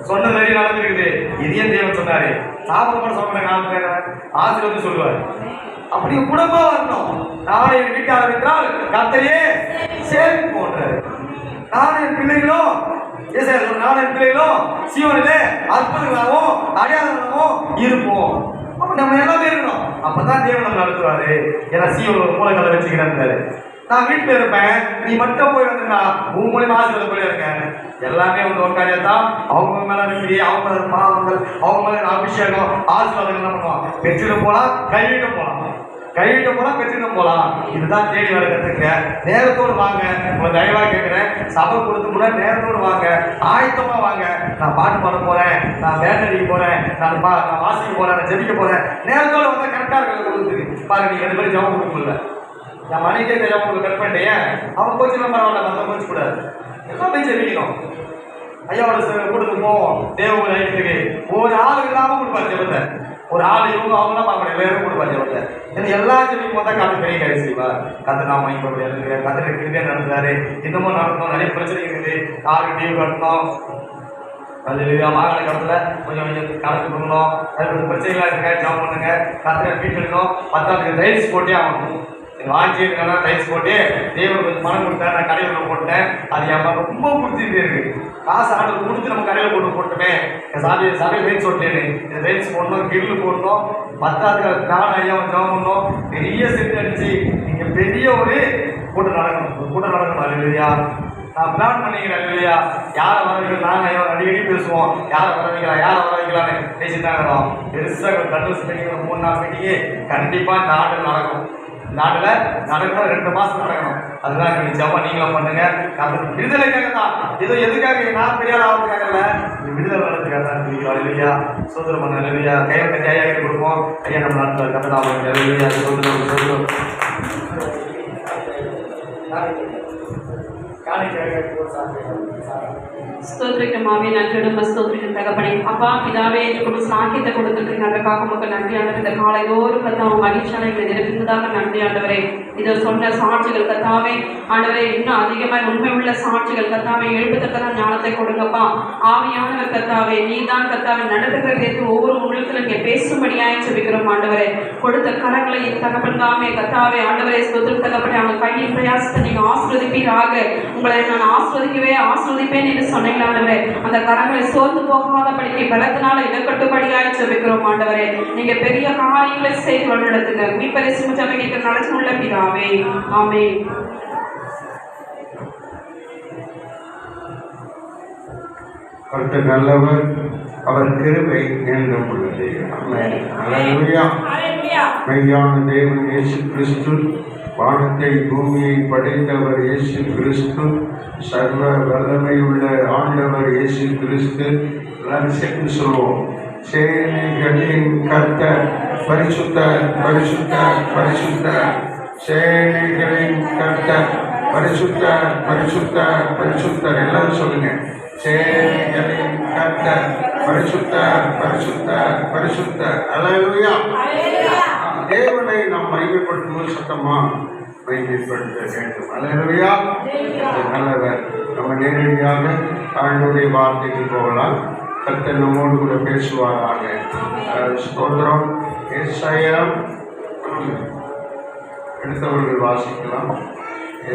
சொன்னது நிறைய நடந்திருக்குது. இதையும் தேவன் சொன்னாரு. சாப்பிட சொல்றேன், ஆசீர்வாதம் சொல்லுவார். அப்படி குடும்பமா வரணும். நானே என் வீட்டாளர் என்றால் கர்த்தரையே சேர்த்து போன்றாரு. நானும் என் பிள்ளைகளும் நானும் என் பிள்ளைகளும் சீவனிலே அற்புதங்களாகவும் அடையாளமாகவும் இருப்போம். அப்ப நம்ம எல்லாமே இருக்கணும். அப்பதான் தேவன் நம்ம நடத்துவாரு. ஏன்னா சீவன் ஒரு மூலக்கலை வச்சுக்கிறாரு. நான் வீட்டில் இருப்பேன், நீ மட்டும் போய் வந்துன்னா உன் மூலியமா ஆசீர்வாதம் போயிருங்க. எல்லாமே வந்து உட்காரியாதான் அவங்க மேல இருக்கிற அவங்க பாவங்கள், அவங்க மேல அபிஷேகம் ஆசீர்வாதம் என்ன பண்ணுவான்? பெற்றிடம் போலாம், கைவிட்டும் போலாம், பெற்றிடம் போலாம். இதுதான் தேடி வர கத்துக்க. நேரத்தோடு வாங்க. உங்களை தயவா கேட்கிறேன், சபை கொடுத்து கூட நேரத்தோடு வாங்க, ஆயத்தமா வாங்க. நான் பாட்டு பாட போறேன், நான் பேண்ட் அடிக்க போறேன், நான் வாசிக்க போறேன், நான் ஜெபிக்க போறேன். நேரத்தோடு வந்தா கரெக்டா இருக்கிறது கொடுத்துருக்கு. பாருங்க, நீங்க 2 பேரும் ஜபம் கொடுக்க முடியல. நான் மணிக்கே ஜபம் கட் பண்ணிட்டேன். அவன் கோச்சிலாம் பரவாயில்ல, மற்ற கோச்சு கூடாது. எல்லாம் போய் ஜெபிக்கணும். ஐயாவோட கூட்டத்துக்கு போவோம். தேவ ஐயத்துக்கு ஒரு ஆள் இல்லாம கொடுப்பாரு ஜபத்தை. ஒரு ஆள் இவங்க அவங்களாம் பார்க்க முடியாது, வேறு கூட பார்த்து ஏன்னா எல்லா ஜெபிக்கும் போது தான் கத்து பெரிய காரியம் செய்வா. கத்து நான் வாங்கி முடியாது, கத்து கிருமியா நடந்தாரு, இன்னமும் நடக்கணும், நிறைய பிரச்சனை இருக்குது, காருக்கு டிவி கட்டணும், அது வாகன கடத்துல கொஞ்சம் கொஞ்சம் கணக்கு பண்ணணும், அது பிரச்சனைகளாக இருக்க ஜாப் பண்ணுங்க, கத்துற வீட்டுக்கணும், 10 டைல்ஸ் போட்டே ஆகணும். வாங்கி இருக்கா டைல்ஸ் போட்டு தேவன் கொஞ்சம் பணம் கொடுத்தேன், நான் கடையில் போட்டேன், அது என் ரொம்ப பிடிச்சிட்டு இருக்கு. காசு ஆர்டர் கொடுத்து நம்ம கடையில் போட்டுமே, சபையில் டைல்ஸ் போட்டேன்னு இந்த டைல்ஸ் போடணும், கிரில்லு போடணும், 10 நான் ஐயா ஜாப் பண்ணணும், பெரிய செட் அடிச்சு நீங்க பெரிய ஒரு கூட்டம் நடக்கணும் இல்லையா? நான் பிளான் பண்ணிக்கிறேன் இல்லையா? யாரை வர வைக்கலாம், நாங்கள் ஐயா அடிக்கடி பேசுவோம், யாரை வர வைக்கலான்னு பேசிட்டாங்க. பெருசாக கண்டோஸ் மீட்டிங் 3 நாள் மீட்டிங்கு கண்டிப்பாக இந்த ஆண்டு நடக்கும். நாட்டில் நடக்கணும், 2 மாதம் நடக்கணும். அதுதான் எங்களுக்கு ஜபம். நீங்களும் பண்ணுங்க. விடுதலைக்காக தான், ஏதோ எதுக்காக நான் பெரிய ஆகிறதுக்காக இல்லை, விடுதலை நடத்துக்காக தான் இருக்கிறோம் இல்லையா? சோதரம் பண்ண இல்லையா? கையில் கட்டி ஐயா கிட்ட கொடுப்போம். ஐயா நம்ம நாட்டில் கத்தலாம் இல்லையா? சோதரம் ஸ்தோத்திரிக்கமாவே நன்றிடும் ஸ்தோத்திரிக்கும் தகப்பனே. அப்பா பிதாவே என்று சாக்கியத்தை கொடுத்துருக்கீங்க, அதற்காக உங்களுக்கு நன்றி ஆண்டவர். இந்த காலையோரும் கத்தாவை மகிழ்ச்சியான எங்களை நிரப்பினதாக நன்றி ஆண்டவரே. இதை சொன்ன சாட்சிகள் கத்தாவே ஆண்டவரே, இன்னும் அதிகமாக உண்மை உள்ள சாட்சிகள் கத்தாவை எழுப்பத்தக்கதான் ஞானத்தை கொடுங்கப்பா. ஆவியானவர் கத்தாவே நீதான் கத்தாவை நடத்துகிறது ஒவ்வொரு உள்ளத்தில் இங்கே பேசும்படியாக செபிக்கிறோம் ஆண்டவரே. கொடுத்த கரங்களை தகப்பன் தாமே கத்தாவே ஆண்டவரே ஸ்தோத்திரம் தகப்பனே. அவங்க கையின் பிரயாசத்தை நீங்க ஆசீர்வதிப்பீராக. உங்களை நான் ஆசீர்வதிப்பேன் என்று சொன்னீங்க ஆண்டவரே. அந்த கரங்களை சோர்ந்து போகாதபடிக்கு பலத்தினால இடக்கட்டும்படியாய் செபிக்கிறோம் ஆண்டவரே. நீங்க பெரிய காரியங்களை செய்து வழிநடத்துங்க. மீட்பரை சுமச்சமைக்கு நடத்தி உள்ள பிதாவே, ஆமென். கர்த்தர் நல்லவர், அவர் கிருபை என்றும் உள்ளது. ஆமென். அல்லேலூயா. மெய்யான தேவன் இயேசு கிறிஸ்து, வானத்தை பூமியை படைத்தவர் இயேசு கிறிஸ்து, சர்வ வல்லமையுள்ள ஆண்டவர் இயேசு கிறிஸ்து. சேர்ந்து சொல்வோம். சேனைகளின் கர்த்தர் பரிசுத்த பரிசுத்த பரிசுத்த, சேனைகளின் கர்த்தர் பரிசுத்த பரிசுத்த பரிசுத்தர். எல்லாரும் சொல்லுங்க. சேனைகளின் கர்த்தர் பரிசுத்த பரிசுத்த பரிசுத்தர். அல்லேலூயா. தேவனை நாம் மகிமைப்படுத்தும் சத்தமா மகிமைப்படுத்த வேண்டும். அல்லேலூயா. நல்லவர். நம்ம நேரடியாக ஆண்டவருடைய வார்த்தைக்கு போகலாம். கர்த்தர் நம்மோடு கூட பேசுவாராக. ஸ்தோத்திரம். ஏசாயா எடுத்தவர்கள் வாசிக்கலாம்.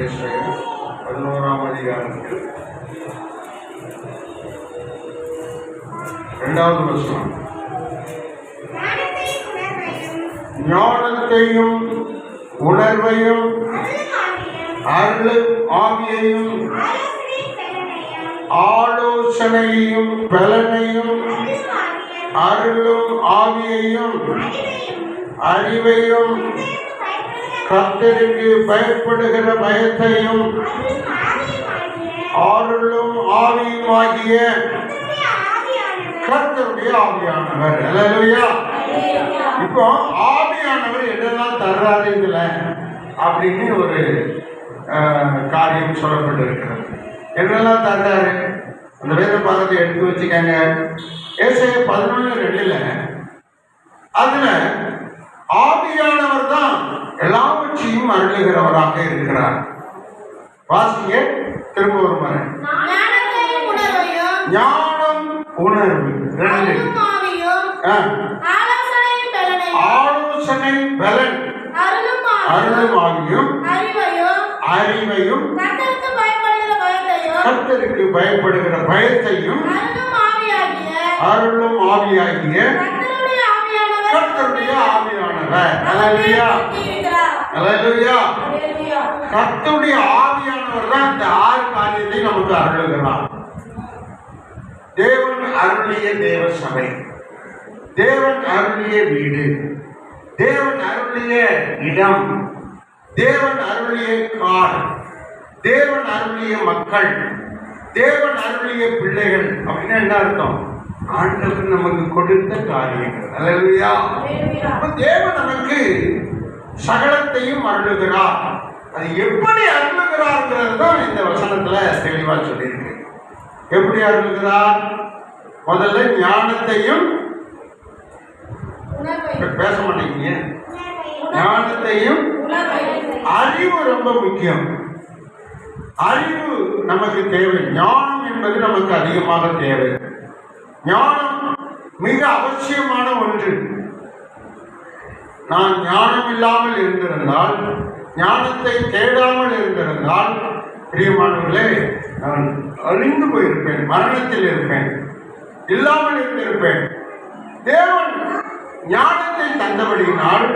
ஏசாயா 11ஆம் அதிகாரத்தில் 2வது வசனம். ஞானத்தையும் உணர்வையும் அருளும் ஆவியையும் ஆலோசனையும் பலனையும் அருளும் ஆவியையும் அறிவையும் கர்த்தருக்கு பயப்படுகிற பயத்தையும் அருளும் ஆவியுமாகிய கர்த்தருடைய ஆவியானவர். அல்லேலூயா. இப்போ ஆவியானவர் என்னெல்லாம் தர்றாரு இதுல அப்படின்னு ஒரு காரியம் சொல்லப்பட்டிருக்கிறது. என்னெல்லாம் தர்றாரு அந்த வேத பாகத்தை எடுத்து வச்சுக்காங்க. ஏசாயா 11:2 அதுல ஆவியானவர் தான் எல்லாவற்றையும் அருளுகிறவராக இருக்கிறார். வாசிங்க திரும்ப ஒரு முறை. ஞானம் உணர்வு 2, ஆலோசனை பலன் அருளும் ஆவியும் அறிவையும் கர்த்தருக்கு பயப்படுகிற பயத்தையும் அருளும் ஆவியாகிய கர்த்தருடைய ஆவியானவர். அல்லேலூயா. அல்லேலூயா. கர்த்தருடைய ஆவியானவர் தான் இந்த 6 காரியத்தை நமக்கு அருளுகிறார். தேவன் அருளிய தேவ சபை, தேவன் அருளிய வீடு, தேவன் அருளிய இடம், தேவன் அருளிய கார், தேவன் அருளிய மக்கள், தேவன் அருளிய பிள்ளைகள். அப்படின்னா என்ன அர்த்தம்? ஆண்டவர் நமக்கு கொடுத்த காரியங்கள். அல்லேலூயா. தேவன் நமக்கு சகலத்தையும் அருளுகிறார். அது எப்படி அருளுகிறார்ங்கிறது தான் இந்த வசனத்துல தெளிவா சொல்லியிருக்கு. எப்படி அருளுகிறார்? முதல்ல ஞானத்தையும் பேச மாட்டேங்கிறீங்க. ஞானத்தையும் அறிவு ரொம்ப முக்கியம். அறிவு நமக்கு தேவை. ஞானம் என்பது நமக்கு அதிகமாக தேவை. ஞானம் மிக அவசியமான ஒன்று. நான் ஞானம் இல்லாமல் இருந்திருந்தால், ஞானத்தை தேடாமல் இருந்திருந்தால், பிரியமானவர்களே, நான் அழிந்து போயிருப்பேன், மரணத்தில் இருப்பேன், இல்லாமல் இருந்திருப்பேன். தேவன் ஞானத்தை தந்தபடியினால்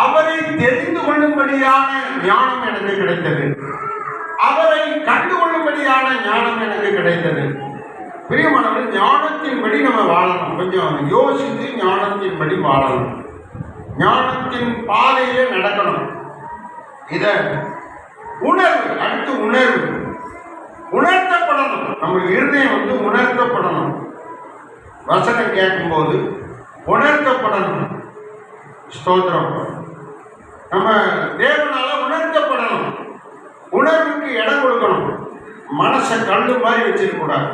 அவரை தெரிந்து கொள்ளும்படியான ஞானம் எனக்கு கிடைத்தது. அவரை கண்டுகொள்ளும்படியான ஞானம் எனக்கு கிடைத்தது. பிரியமானவர்கள், ஞானத்தின்படி நம்ம வாழணும். கொஞ்சம் யோசித்து ஞானத்தின்படி வாழணும். ஞானத்தின் பாதையிலே நடக்கணும். இத உணர்வு, அடுத்து உணர்வு உணர்த்தப்படணும். நம்ம இருதயம் உணர்த்தப்படணும். வசனம் கேட்கும்போது உணர்த்தப்படணும். ஸ்தோத்திரம். நம்ம தேவனால உணர்த்தப்படணும். உணர்வுக்கு இடம் கொடுக்கணும். மனசை கல்லு மாதிரி வச்சிருக்க கூடாது.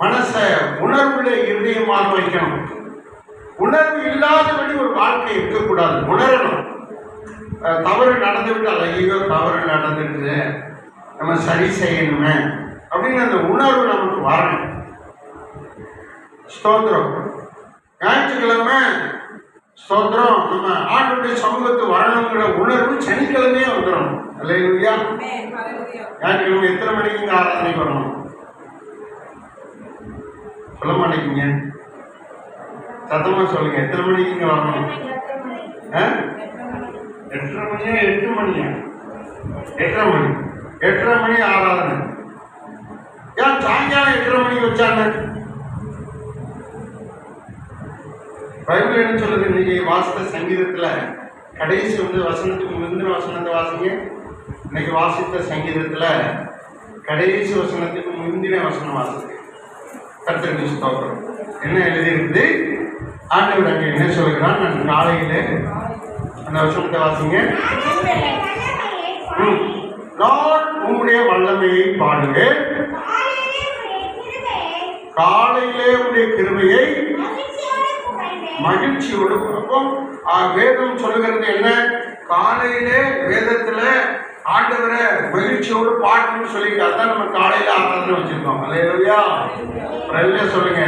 மனசை உணர்வுல இருதயமாக வைக்கணும். உணர்வு இல்லாதபடி ஒரு வாழ்க்கை இருக்கக்கூடாது. உணரணும். தவறு நடந்துவிட்டால், ஐயோ தவறு நடந்துட்டு நம்ம சரி செய்யணுமே அப்படின்னு அந்த உணர்வு நமக்கு வரணும். ஸ்தோத்திரம். ஞாயிற்றுக்கிழமை ஸ்தோத்திரம் நம்ம ஆண்டுடைய சமூகத்துக்கு வரணுங்கிற உணர்வு சனிக்கிழமையே வந்துடும். அல்லேலூயா. ஞாயிற்றுக்கிழமை எத்தனை மணிக்கு இங்கே ஆராதனைக்கு வரணும்? சொல்ல மாட்டேங்க. சத்தமா சொல்லுங்க. எத்தனை மணிக்கு இங்கே வரணும்? 8:30 மணியா 8 மணியா? 8:30 மணி. 8:30 மணி ஆராதனை. ஏன் சாயங்காலம் 8:30 மணிக்கு வச்சாங்க? பைபிள் என்ன சொல்லுது? இன்னைக்கு வாசித்த சங்கீதத்துல கடைசி வசனத்துக்கு முந்தின வசனத்தை வாசிங்க. இன்னைக்கு வாசித்த சங்கீதத்துல கடைசி வசனத்துக்கு முந்தின வசனம் வாசிங்க. கர்த்தருக்கு ஸ்தோத்திரம். என்ன எழுதியிருக்குது? ஆண்டவர் அங்கே என்ன சொல்கிறார்? நான் காலையில அந்த வசனத்தை வாசிங்க. நான் உம்முடைய வல்லமையை பாடுவேன், காலையிலே உடைய கிருபையை மகிழ்ச்சியோடு. அப்போ வேதம் சொல்லுகிறது என்ன? காலையிலே வேதத்துல ஆண்டவரை மகிழ்ச்சியோடு பாடணும்னு சொல்லிட்டு அதான் நம்ம காலையில ஆராதனை வச்சிருக்கோம். அல்லேலூயா. சொல்லுங்க.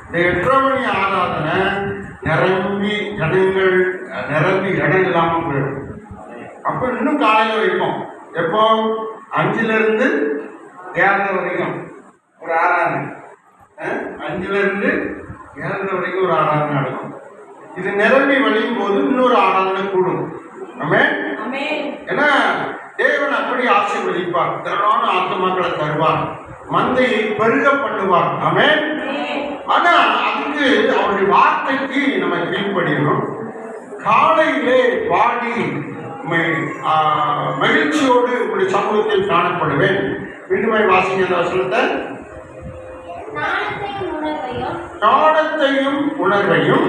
இந்த 8:30 மணி ஆராதனை நிரம்பி ஜனங்கள் நிரம்பி இடம் இல்லாம போயிடும். அப்ப இன்னும் காலையில வைப்போம். எப்போ? 5லிருந்து 7:30 வரைக்கும் ஒரு ஆராதனை. 5லிருந்து 7:30 வரைக்கும் ஒரு ஆராதனை நடக்கும். இது நிரம்பி வழியும் போது இன்னொரு ஆராதனை கூடும். ஆமென். ஏன்னா தேவன் அப்படி ஆசீர்வதிப்பார். திரளான ஆத்துமாக்களை தருவார். மந்தையை பெருக பண்ணுவார். ஆமென். ஆனா அதுக்கு அவருடைய வார்த்தைக்கு நம்ம கீழ்ப்படியணும். காலையிலே பாடி மகிழ்ச்சியோடு உங்களுடைய சமூகத்தில் காணப்படுவேன். மீண்டும் வாசிங்க அந்த வசனத்தை. ஞானத்தையும் உணர்வையும்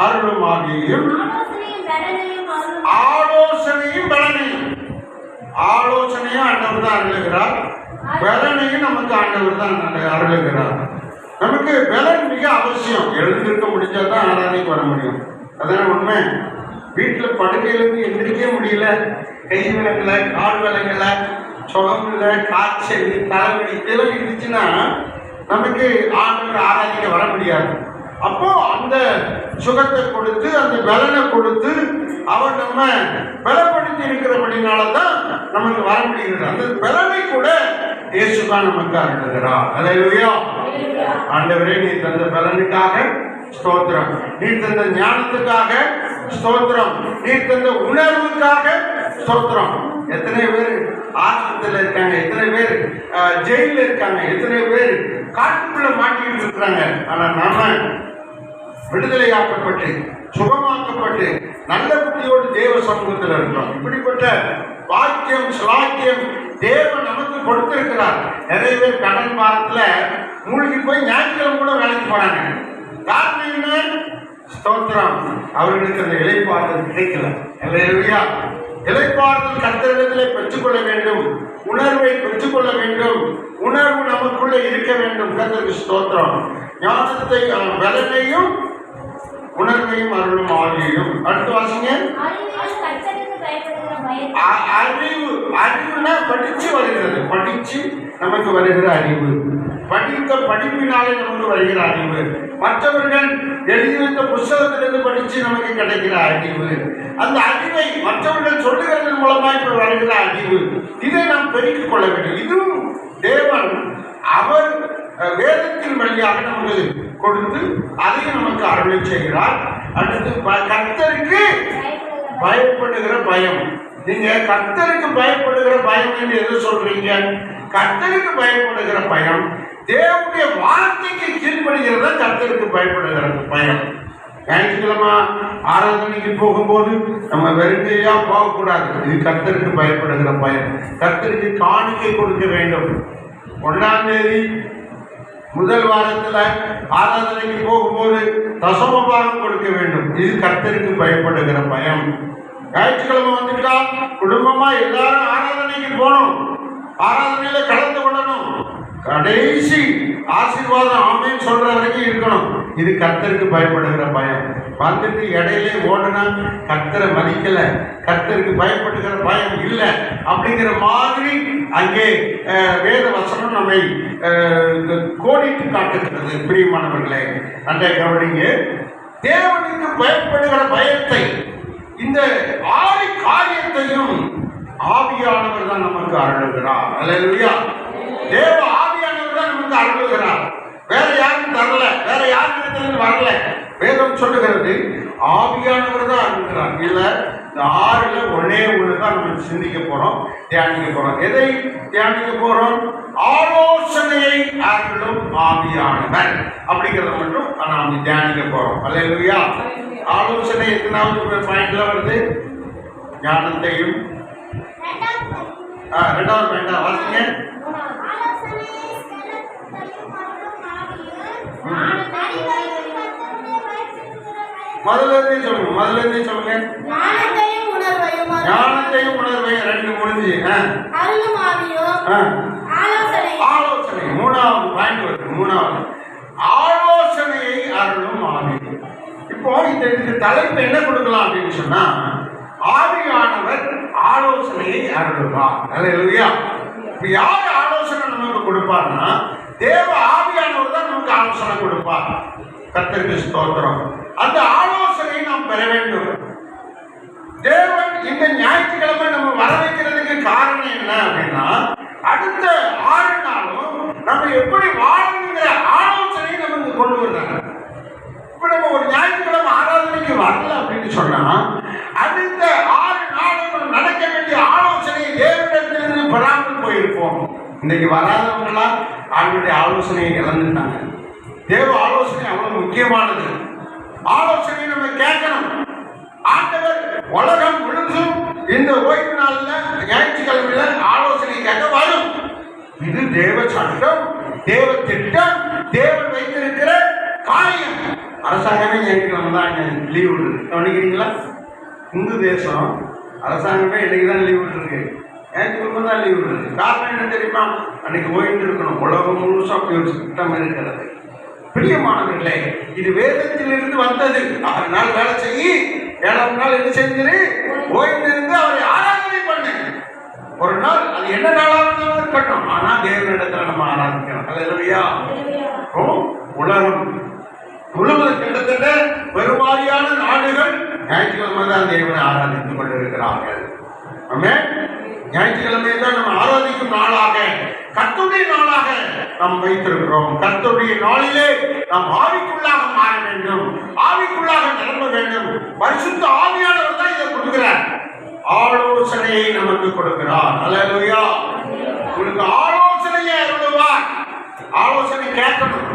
அருளுமாகியும் ஆலோசனையும் பலனையும். ஆலோசனையும் ஆண்டவர் தான் அருளுகிறார். பலனையும் நமக்கு ஆண்டவர் தான் அருளுகிறார். நமக்கு பலன் மிக அவசியம். எழுந்திருக்க முடிஞ்சாதான் ஆராதனைக்கு வர முடியும். அதான உண்மை. வீட்டில் படுக்கையிலிருந்து எந்திரிக்க முடியல, கை விலங்கல, கால் விலங்கல, சுகம் இல்லை, காய்ச்சல், தலைவலி இதெல்லாம் இருந்துச்சுன்னா நமக்கு ஆண்டவர் ஆராதிக்க வர முடியாது. அப்போ அந்த சுகத்தை கொடுத்து அந்த பலனை கொடுத்து அவர் நம்ம பலப்படுத்தி இருக்கிறபடினாலதான் நமக்கு வர முடிகிறது. அந்த பலனை கூட இயேசுதான் நமக்கு அருளுகிறார். அல்லேலூயா. ஆண்டவரே, நீ தந்த பலனுக்காக ஸ்தோத்திரம். நீ தந்த ஞானத்துக்காக ஸ்தோத்திரம். நீ தந்த உணர்வுக்காக ஸ்தோத்திரம். எத்தனை பேர் ஆஸ்பத்திரியில் இருக்காங்க, எத்தனை பேர் ஜெயிலில் இருக்காங்க, எத்தனை பேர் காட்டுக்குள்ள மாட்டிக்கிட்டு இருக்கிறாங்க. ஆனா நாம விடுதலையாக்கப்பட்டு சுகமாக்கப்பட்டு நல்ல புத்தியோடு தேவ சமூகத்தில் இருக்கிறோம். இப்படிப்பட்ட வாக்கியம் சுலாக்கியம் தேவன் நமக்கு கொடுத்திருக்கிறார். நிறைய பேர் கடன் பாரத்துல மூழ்கி போய் ஞாயிற்றுக்கிழமை கூட வேலைக்கு போறாங்க. காரணம் என்ன? ஸ்தோத்திரம். அவர்களுக்கு அந்த இளைப்பாறுதல் கிடைக்கல. அல்லேலூயா. இளைப்பாறுதல் கர்த்தரிடத்திலே பெற்றுக்கொள்ள வேண்டும். உணர்வை பெற்றுக்கொள்ள வேண்டும். உணர்வு நமக்குள்ளே இருக்க வேண்டும். கர்த்தருக்கு ஸ்தோத்திரம். ஞானத்தை பலனையும் உணர்வையும் அருளும் ஆவியையும். அடுத்து வாசிங்க. அறிவியல் கர்த்தருக்கு பயப்படுகிற பயம். அறிவுனா படிச்சு வருகிறது, படிச்சு நமக்கு வருகிற அறிவு, படித்த படிப்பினாலே நமக்கு வருகிற அறிவு, மற்றவர்கள் எழுதி வைத்த புஸ்தகத்திலிருந்து படிச்சு நமக்கு கிடைக்கிற அறிவு, அந்த அறிவை மற்றவர்கள் சொல்லுகிறதன் மூலமாக இப்ப வருகிற அறிவு, இதை நாம் பெருக்கிக் கொள்ள வேண்டும். இதுவும் தேவன் அவர் வேதத்தின் வழியாக நமக்கு கொடுத்து அதையும் நமக்கு அருளை செய்கிறார். அடுத்து கர்த்தருக்கு பயப்படுகிற பயம். நீங்க கர்த்தருக்கு பயப்படுகிற பயம் என்று எது சொல்றீங்க? கர்த்தருக்கு பயப்படுகிற பயம் தேவனுடைய வார்த்தைக்கு கீழ்ப்படுகிறதா கர்த்தருக்கு பயப்படுகிற பயம். ஞாயிற்றுக்கிழமை ஆராதனைக்கு போகும்போது நம்ம வெறுங்கையா போகக்கூடாது. இது கர்த்தருக்கு பயப்படுகிற பயம். கர்த்தருக்கு காணிக்கை கொடுக்க வேண்டும். 1ஆம் தேதி முதல் வாரத்துல ஆராதனைக்கு போகும்போது தசமபாகம் கொடுக்க வேண்டும். இது கர்த்தருக்கு பயப்படுகிற பயம். ஞாயிற்றுக்கிழமை வந்துட்டா குடும்பமா எல்லாரும் ஆராதனைக்கு போகணும், ஆராதனையில கலந்து கொள்ளணும், கடைசி ஆசீர்வாதம் ஆமென் சொல்ற வரைக்கும் இருக்கணும். இது கர்த்தருக்கு பயப்படுகிற பயம். வந்துட்டு இடையிலே ஓடுனா கர்த்தரை மதிக்கல, கர்த்தருக்கு பயப்படுகிற பயம் இல்லை அப்படிங்கிற மாதிரி அங்கே வேத வசனம் நம்மை கோடிட்டு காட்டுகிறது. பிரியமானவர்களே, அன்றைய கவனிங்க, தேவனுக்கு பயப்படுகிற பயத்தை, இந்த 6 காரியத்தையும் ஆவியானவர் தான் நமக்கு அருளுகிறார். அல்லேலூயா. தேவ ஆவியானவர் தான் நமக்கு அருளுகிறார். வேற யாரும் தரல, வேற யாருக்கிட்ட வரல. வேதம் சொல்லுகிறது ஆவியானவர் தான் அருளுகிறார். இல்ல இந்த 6ல ஒன்னே ஒன்று தான் நம்ம சிந்திக்க போறோம், தியானிக்க போறோம். எதை தியானிக்க போறோம்? ஆலோசனையை அருளும் ஆவியானவர் அப்படிங்கிறத மட்டும் நாம் தியானிக்க போறோம். அல்லேலூயா. ஆலோசனை எத்தனாவது பாயிண்ட்ல வருது? ஞானத்தையும் 2வது பாயிண்டா வாசிங்க. முதல்ல இருந்தே சொல்லுங்க. ஞானத்தையும் உணர்வையும் 2 முடிஞ்சு. ஆலோசனை 3வது பாயிண்ட் வருது. 3வது ஆலோசனையை அருளும் ஆவி. இப்போ இதுக்கு தலைப்பு என்ன கொடுக்கலாம் அப்படின்னு சொன்னா, ஆவியானவர் ஆலோசனையை அருளுவார். அல்லேலூயா. இப்ப யார் ஆலோசனை நமக்கு கொடுப்பார்னா, தேவ ஆவியானவர் தான் நமக்கு ஆலோசனை கொடுப்பார். கர்த்தருக்கு ஸ்தோத்திரம். அந்த ஆலோசனையை நாம் பெற வேண்டும். தேவன் இந்த ஞாயிற்றுக்கிழமை நம்ம வர வைக்கிறதுக்கு காரணம் என்ன அப்படின்னா, அடுத்த 6 நாளும் நம்ம எப்படி வாழணுங்கிற ஆலோசனையை நமக்கு கொண்டு வர்றாங்க. இப்ப நம்ம ஒரு ஞாயிற்றுக்கிழமை ஆராதனைக்கு வரல அப்படின்னு சொன்னா, அடுத்த 6 நாளும் நடக்க வேண்டிய ஆலோசனையை தேவனிடத்திலிருந்து பெறாமல் போயிருப்போம். இன்னைக்கு வராதவங்களா அவங்களுடைய ஆலோசனையை இழந்துட்டாங்க. தேவ ஆலோசனை அவ்வளவு முக்கியமானது. ஆலோசனை நம்ம கேட்கணும். ஆண்டவர் உலகம் முழுதும் இந்த ஓய்வு நாள்ல ஞாயிற்றுக்கிழமையில ஆலோசனை கேட்க வரும். இது தேவ சட்டம், தேவ திட்டம், தேவன் வைத்திருக்கிற காரியம். அரசாங்கமே ஞாயிற்றுக்கிழமை தான் லீவ் விடுறது. கவனிக்கிறீங்களா? இந்து தேசம் அரசாங்கமே இன்னைக்கு தான் லீவ் விட்டுருக்கு, ஞாயிற்றுக்கிழமை தான் லீவ் விடுறது. காரணம் என்ன தெரியுமா? அன்னைக்கு ஓய்வு இருக்கணும். உலகம் முழுசும் அப்படி ஒரு திட்டம் இருக்கிறது. பிரியமானவர்களே, இது வேதத்திலிருந்து வந்தது. 6 நாள் வேலை செய்யி, 7ஆம் நாள் என்ன செஞ்சிரு? ஓய்ந்திருந்து அவரை ஆராதனை பண்ணு. ஒரு நாள் அது என்ன நாளாக இருக்கட்டும், ஆனா தேவனிடத்துல நம்ம ஆராதிக்கணும். அல்லேலூயா. உலகம் முழுவதும் கிட்டத்தட்ட பெருவாரியான நாடுகள் ஞாயிற்றுக்கிழமை தான் தேவனை ஆராதித்துக் கொண்டிருக்கிறார்கள். ஆமென். ஞாயிற்றுக்கிழமை தான் நம்ம ஆராதிக்கும் நாளாக, கர்த்தருடைய நாளாக நாம் வைத்திருக்கிறோம். கர்த்தருடைய நாளிலே நாம் ஆவிக்குள்ளாக மாற வேண்டும், ஆவிக்குள்ளாக நிரம்ப வேண்டும். பரிசுத்த ஆவியானவர் தான் இதை கொடுக்கிறார். ஆலோசனையை நமக்கு கொடுக்கிறார். அல்லேலூயா. உங்களுக்கு ஆலோசனையை அருளுவார். ஆலோசனை கேட்கணும்.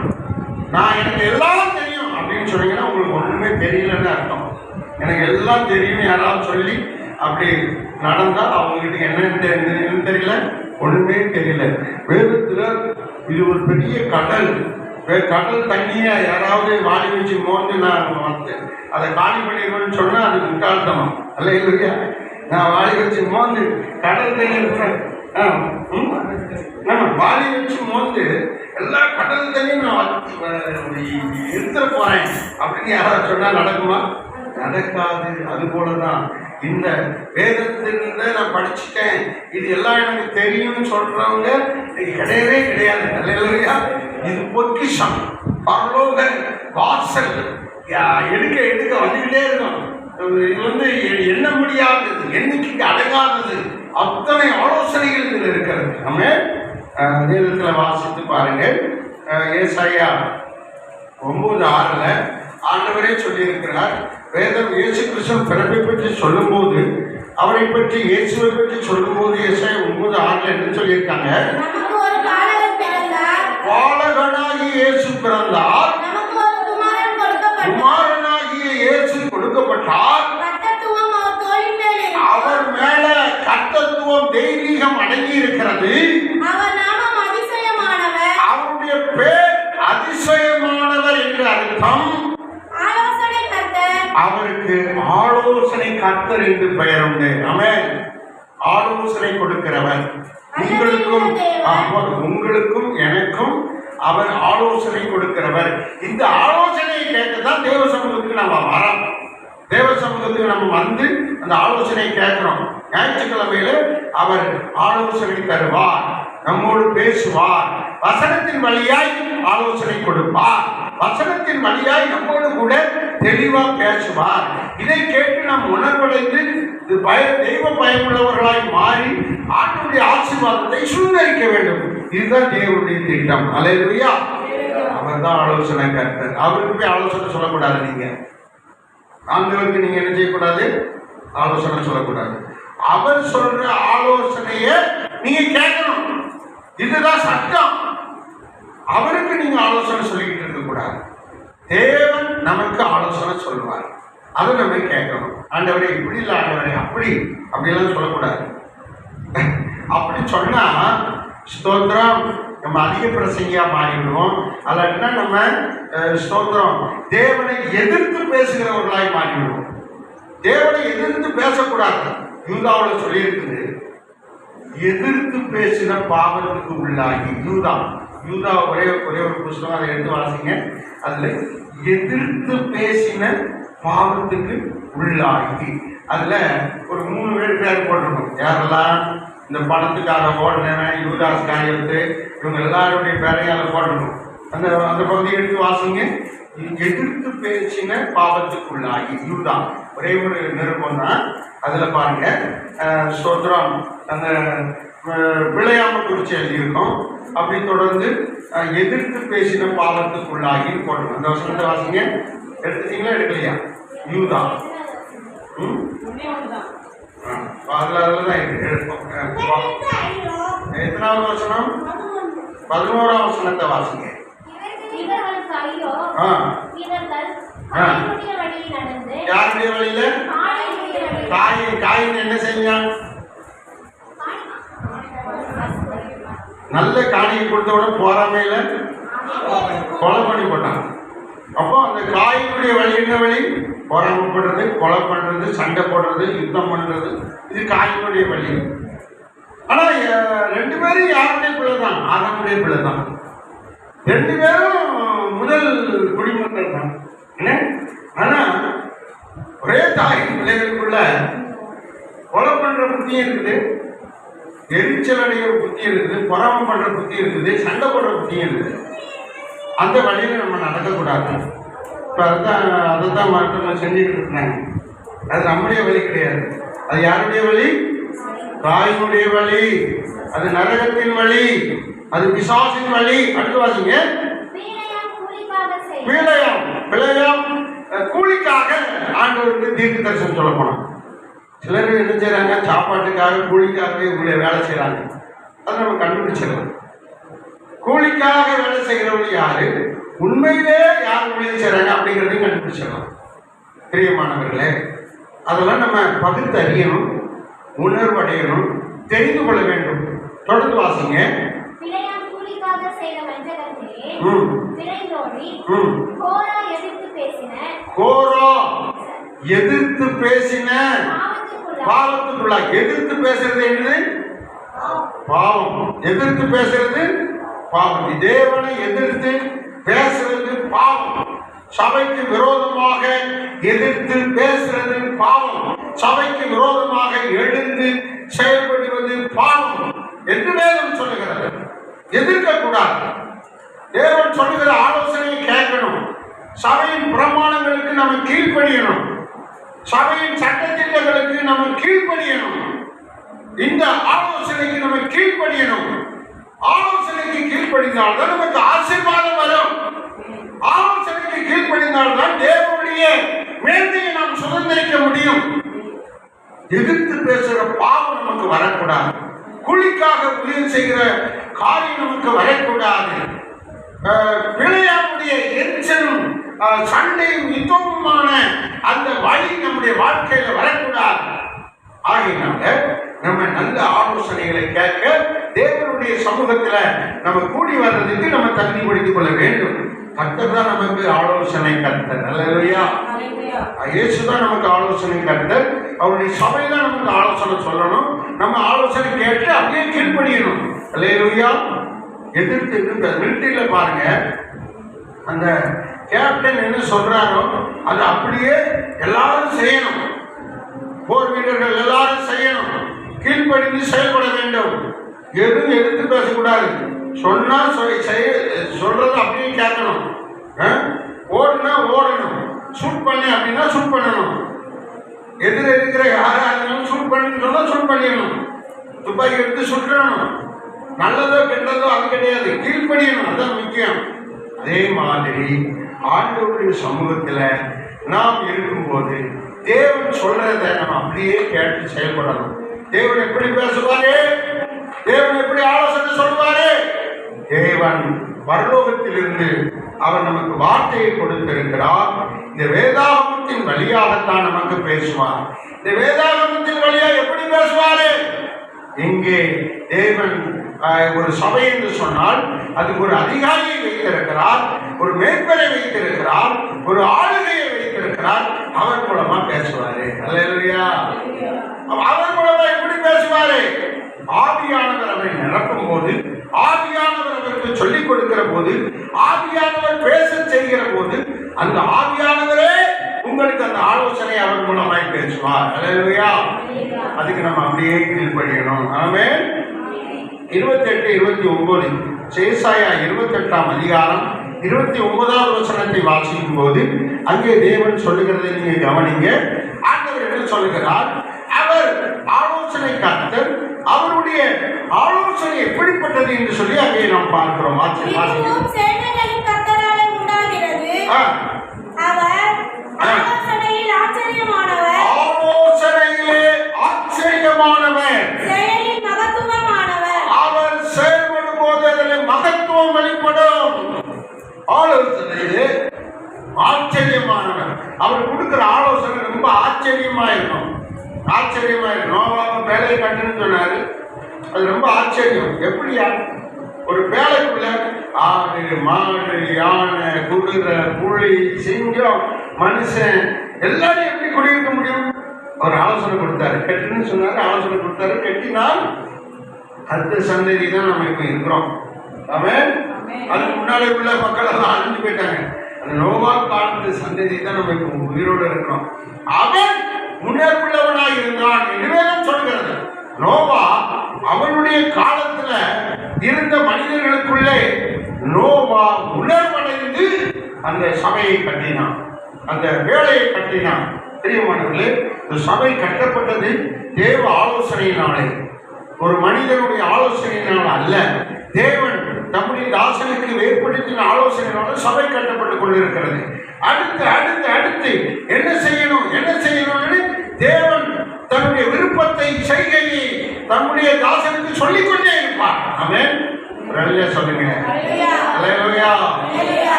நான் எனக்கு எல்லாம் தெரியும் அப்படின்னு சொன்னீங்கன்னா உங்களுக்கு ஒண்ணுமே தெரியலன்னு அர்த்தம். எனக்கு எல்லாம் தெரியும் யாராவது சொல்லி அப்படி நடந்தா அவங்ககிட்ட என்னன்னு தெரியல, ஒண்ணுமே தெரியல. வேதத்துல இது ஒரு பெரிய கடல். கடல் தண்ணியை யாராவது வாளி வச்சு மோந்து நான் வந்து அதை காலி பண்ணிடுவேன்னு சொன்னா அது முட்டாள்தனம். அல்ல இல்லையா? நான் வாளி வச்சு மோந்து கடல் தண்ணி வாளி வச்சு மோந்து எல்லா கடல் தண்ணியும் நான் எடுத்துட போறேன் அப்படின்னு யாராவது சொன்னா நடக்குமா? நடக்காது. அது போலதான் இந்த வேதத்திலிருந்து நான் படிச்சுட்டேன், இது எல்லாம் எனக்கு தெரியும்னு சொல்றவங்க கிடையவே கிடையாது. அல்லேலூயா. இது பொக்கிஷம், பரலோக வாசல், எடுக்க எடுக்க வந்துகிட்டே இருக்கும். இது எண்ண முடியாதது, எண்ணிக்கைக்கு அடங்காதது, அத்தனை ஆலோசனைகள் இதில் இருக்கிறது. நம்ம வேதத்தில் வாசித்து பாருங்க. ஏசாயா 9:6 ஆண்டவரே சொல்லியிருக்கிறார். வேதம் இயேசு கிறிஸ்து பிறப்பை பற்றி சொல்லும்போது, அவரை பற்றி இயேசுவை பற்றி சொல்லும்போது ஏசாயா 9:6 என்ன சொல்லியிருக்காங்க? நமக்கு ஒரு பாலகன் பிறந்தார், பாலகனாகிய இயேசு பிறந்தார், நமக்கு ஒரு குமாரன் கொடுக்கப்பட்டார், குமாரனாகிய இயேசு கொடுக்கப்பட்டார், கர்த்தத்துவம் அவர் தோளின் மேல் இருக்கும், அவர் மேல கர்த்தத்துவம் தெய்வீகம் அடங்கி இருக்கிறது, அவர் நாமம் அதிசயமானவர், அவருடைய பேர் அதிசயமானவர் என்று அர்த்தம். ஆலோசனை கர்த்தர், அவருக்கு ஆலோசனை கர்த்தர் என்று பெயர் உண்டு. ஆமென். ஆலோசனை கொடுக்கிறவர். உங்களுக்கும் எனக்கும் அவர் ஆலோசனை கொடுக்கிறவர். இந்த ஆலோசனையை கேட்டுதான் தேவ சமூகத்துக்கு நம்ம வரோம். தேவ சமூகத்துக்கு நம்ம வந்து அந்த ஆலோசனை கேட்கிறோம். ஞாயிற்றுக்கிழமையில அவர் ஆலோசனை தருவார், நம்மோடு பேசுவார், வசனத்தின் வழியாய் ஆலோசனை கொடுப்பார், வசனத்தின் வழியாய் நம்மோடு கூட தெளிவா பேசுவார். இதை கேட்டு நாம் உணர்வடைந்து தெய்வ பயமுள்ளவர்களாய் மாறி ஆண்டவருடைய ஆசீர்வாதத்தை சுந்தரிக்க வேண்டும். இதுதான் தேவனுடைய திட்டம். அல்லேலூயா. அவர் தான் ஆலோசனை கர்த்தர். அவருக்கு போய் ஆலோசனை சொல்லக்கூடாது. நீங்க ஆண்டவருக்கு நீங்க என்ன செய்யக்கூடாது? ஆலோசனை சொல்லக்கூடாது. அவர் சொல்ற ஆலோசனைய நீங்க கேட்கணும். இதுதான் சட்டம். அவருக்கு நீங்க ஆலோசனை சொல்லிக்கிட்டு இருக்க கூடாது. தேவன் நமக்கு ஆலோசனை சொல்லுவார், அதை நம்ம கேட்கணும். ஆண்டவரே இப்படி இல்லை, ஆண்டவரே அப்படியெல்லாம் சொல்லக்கூடாது. அப்படி சொன்னா ஸ்தோத்திரம் நம்ம அதிக பிரசங்கியா மாறிவிடுவோம். அல்லன்னா நம்ம ஸ்தோத்திரம் தேவனை எதிர்த்து பேசுகிறவர்களாய் மாறிவிடுவோம். தேவனை எதிர்த்து பேசக்கூடாது. யூதாவில் சொல்லியிருக்குது, எதிர்த்து பேசின பாவத்துக்கு உள்ளாகி. யூதா ஒரே ஒரு புஸ்தகம், அதை எடுத்து வாசிங்க. அதுல எதிர்த்து பேசின பாவத்துக்கு உள்ளாகி, அதுல ஒரு 3 பேர் போட்டிருக்கோம். யாரெல்லாம்? இந்த பணத்துக்காக ஓடினவன், யூதாஸ் காரியத்து, இவங்க எல்லாருடைய பேரையால போட்டிருக்கோம். அந்த பகுதியை எடுத்து வாசிங்க. எதிர்த்து பேசின பாவத்துக்குள்ளாகி. யூதா ஒரே ஒரு நிருபம் தான். அதுல பாருங்க, ஸ்தோத்திரம் அந்த விளையாம குறிச்சு எழுதியிருக்கோம். அப்படி தொடர்ந்து எதிர்த்து பேசின பாவத்துக்குள்ளாகி போட்டோம். அந்த வசனத்தை வாசிங்க. எடுத்துட்டீங்களா? எடுக்கலையா? யூதா அதுலதான் எடுப்போம். எத்தனாவது வசனம்? 11ஆம் வசனத்தை வாசிங்க. யாருடைய வழியில? காயின் என்ன செஞ்சான்? நல்ல காணியை கொடுத்தவன போறாமையில கொலை பண்ணி போட்டான். அப்போ அந்த காயினுடைய வழி என்ன வழி? பொறாமப்படுறது, கொலை பண்றது, சண்டை போடுறது, யுத்தம் பண்றது, இது காயினுடைய வழி. ஆனா 2 பேரும் யாருடைய பிள்ளை தான்? ஆதாமுடைய பிள்ளை தான். 2 பேரும் முதல் குடிமக்கள் தான். ஆனா ஒரே தாயின் பிள்ளைகளுக்குள்ள கொலை பண்ற புத்தியும் இருக்குது, எரிச்சல் அடைகிற புத்தி இருக்குது, பொறாம பண்ற புத்தி இருக்குது, சண்டை போடுற புத்தியும் இருக்குது. அந்த வழியில நம்ம நடக்கக்கூடாது. இப்போ அதைத்தான் நம்ம செஞ்சுக்கிட்டு இருந்தாங்க. அது நம்முடைய வழி கிடையாது. அது யாருடைய வழி? தாயினுடைய வழி. அது நரகத்தின் வழி, அது பிசாசின் வழி. அடுத்து வாசிங்க. பிழையாம் கூலிக்காக ஆண்டவருக்கு தீர்க்க தரிசனம் சொல்ல போனோம். சிலர் என்ன செய்யறாங்க? சாப்பாட்டுக்காக கூலிக்காகவே உங்களை வேலை செய்யறாங்க. அதை நம்ம கண்டுபிடிச்சிடலாம். கூலிக்காக வேலை செய்கிறவங்க யாரு, உண்மையிலே யார் உண்மையிலே செய்யறாங்க அப்படிங்கிறதையும் கண்டுபிடிச்சிடலாம். பிரியமானவர்களே, அதெல்லாம் நம்ம பகுத்து அறியணும், உணர்வடையணும், தெரிந்து கொள்ள வேண்டும். தொடர்ந்து வாசிங்க. கோரா எதிர்த்து பேசின பாவத்துக்குள்ள. எதிர்த்து பேசுறது என்னது? பாவம். எதிர்த்து பேசுறது பாவம். தேவனை எதிர்த்து பேசுறது பாவம். சபைக்கு விரோதமாக எதிர்த்து பேசுறது பாவம். சபைக்கு விரோதமாக எழுந்து செயல்படுவது பாவம் என்று வேதம் சொல்லுகிறது. எதிர்க்க கூடாது. தேவன் சொல்லுகிற ஆலோசனையை கேட்கணும். சபையின் பிரமாணங்களுக்கு நம்ம கீழ்ப்படியணும். சபையின் சட்டத்திட்டங்களுக்கு நம்ம கீழ்ப்படியணும். இந்த ஆலோசனைக்கு நம்ம கீழ்ப்படியணும். ஆலோசனைக்கு கீழ்ப்படிந்தால்தான் நமக்கு ஆசீர்வாதம் வரும். ஆலோசனைக்கு கீழ்ப்படிந்தால்தான் தேவனுடைய மேன்மையை நாம் சுதந்திரிக்க முடியும். எதிர்த்து பேசுகிற பாவம் நமக்கு வரக்கூடாது. கூலிக்காக ஊழியம் செய்கிற காரியம் நமக்கு வரக்கூடாது. பிழையாவுடைய எரிச்சலும் சண்டையும் யுத்தமுமான அந்த வழி நம்முடைய வாழ்க்கையில வரக்கூடாது. ஆகையினால நம்ம நல்ல ஆலோசனைகளை கேட்க தேவனுடைய சமூகத்துல நம்ம கூடி வர்றதுக்கு நம்ம தகுதிப்படுத்திக் கொள்ள வேண்டும். கர்த்தர் தான் நமக்கு ஆலோசனை கர்த்தர். அல்லேலூயா. இயேசுதான் நமக்கு ஆலோசனை கர்த்தர். அவருடைய சபை தான் நமக்கு ஆலோசனை சொல்லணும். நம்ம ஆலோசனை கேட்டு அப்படியே கீழ்ப்படியணும். அல்லேலூயா. எதிர்த்து மிலிட்டரியில பாருங்க, அந்த கேப்டன் என்ன சொல்றாரோ அது அப்படியே எல்லாரும் செய்யணும். போர் வீரர்கள் எல்லாரும் செய்யணும். கீழ்ப்படிந்து செயல்பட வேண்டும். எதுவும் எதிர்த்து பேசக்கூடாது. சொன்னா சொல்றது அப்படியே கேட்கணும். ஓடுனா ஓடணும். ஷூட் பண்ணி அப்படின்னா ஷூட் பண்ணணும். எதிர் இருக்கிற யாரா இருந்தாலும் ஷூட் பண்ணி சொன்னா ஷூட் பண்ணிடணும். துப்பாக்கி எடுத்து சுற்றணும். நல்லதோ கெட்டதோ அது கிடையாது. கீழ்ப்படியணும். அதுதான் முக்கியம். அதே மாதிரி ஆண்டவருடைய சமூகத்துல நாம் இருக்கும்போது தேவன் சொல்றதை நம்ம அப்படியே கேட்டு செயல்படணும். தேவன் எப்படி பேசுவாரு? தேவன் எப்படி ஆலோசனை சொல்வாரு? தேவன் பரலோகத்திலிருந்து அவர் நமக்கு வார்த்தையை கொடுத்திருக்கிறார். இந்த வேதாகமத்தின் வழியாகத்தான் நமக்கு பேசுவார். இந்த வேதாகமத்தின் வழியா எப்படி பேசுவாரு? இங்கே தேவன் ஒரு சபை என்று சொன்னால் அதுக்கு ஒரு அதிகாரியை வைத்திருக்கிறார், ஒரு மேய்ப்பரை வைத்திருக்கிறார், ஒரு ஆளுகையை வைத்திருக்கிறார். அவர் மூலமா பேசுவாரு. அல்லேலூயா. அவர் மூலமா எப்படி பேசுவாரு? ஆவியானவர் அவரை நிரப்பும் போது, ஆவியானவர் அவருக்கு சொல்லிக் கொடுக்கிற போது, ஆவியானவர் பேச செய்கிற போது அந்த ஆவியானவரே உங்களுக்கு அந்த ஆலோசனை அவர் மூலமாய் பேசுவார். அல்லேலூயா. அதுக்கு நம்ம அப்படியே கீழ்ப்படியணும். ஆமென். 28, 29 ஏசாயா 28ஆம் அதிகாரம் 29வது வசனத்தை வாசிக்கும் போது அங்கே தேவன் சொல்லுகிறதை நீங்க கவனிங்க. ஆண்டவர் என்ன சொல்லுகிறார்? அவர் ஆலோசனை கர்த்தர். அவருடைய ஆலோசனை எப்படிப்பட்டது என்று சொல்லி அங்கே நாம் பார்க்கிறோம். ஆலோசனையிலே ஆச்சரியமானவர், செயலில் மகத்துவமானவர். அவர் செயல்படும் போது அதில் மகத்துவம் வெளிப்படும். ஆலோசனையிலே ஆச்சரியமானவர். அவர் கொடுக்கிற ஆலோசனை ரொம்ப ஆச்சரியமா இருக்கும். ஆச்சரியமா இருக்கும். நோவாவை வேலையை கட்டுன்னு சொன்னாரு. அது ரொம்ப ஆச்சரியம். எப்படியா ஒரு வேலைக்குள்ள ஆடு, மாடு, யானை, குதிரை, புலி, சிங்கம், மனுஷன் எல்லாரும் எப்படி குடியிருக்க முடியும்? அவர் ஆலோசனை கொடுத்தாரு. கெட்டுன்னு சொன்னாரு, ஆலோசனை கொடுத்தாரு. கெட்டினால் அடுத்த சந்ததி தான் நம்ம இப்ப இருக்கிறோம். ஆமென். அதுக்கு முன்னாடி உள்ள மக்கள் எல்லாம் அழிஞ்சு போயிட்டாங்க. அந்த நோவா காலத்து சந்ததி தான் நம்ம இப்ப உயிரோடு இருக்கிறோம். அவன் முன்னேற்புள்ளவனாக இருந்தான் என்று வேதம் சொல்கிறது. நோவா அவனுடைய காலத்துல இருந்த மனிதர்களுக்குள்ளே நோவா உணர்வடைந்து அந்த சபையை கட்டினான், அந்த வேலையை கட்டினான். தெரியுமானவர்களே, இந்த சபை கட்டப்பட்டது தேவ ஆலோசனையினாலே, ஒரு மனிதனுடைய ஆலோசனையினால் அல்ல. தேவன் நம்முடைய தாசனுக்கு ஏற்படுத்தின ஆலோசனையினால சபை கட்டப்பட்டுக் கொண்டிருக்கிறது. அடுத்து அடுத்து அடுத்து என்ன செய்யணும் என்ன செய்யணும்னு தேவன் தன்னுடைய விருப்பத்தை செய்கையை தன்னுடைய தாசனுக்கு சொல்லிக்கொண்டே இருப்பார். ஆமென். சொல்லுங்க. அல்லேலூயா.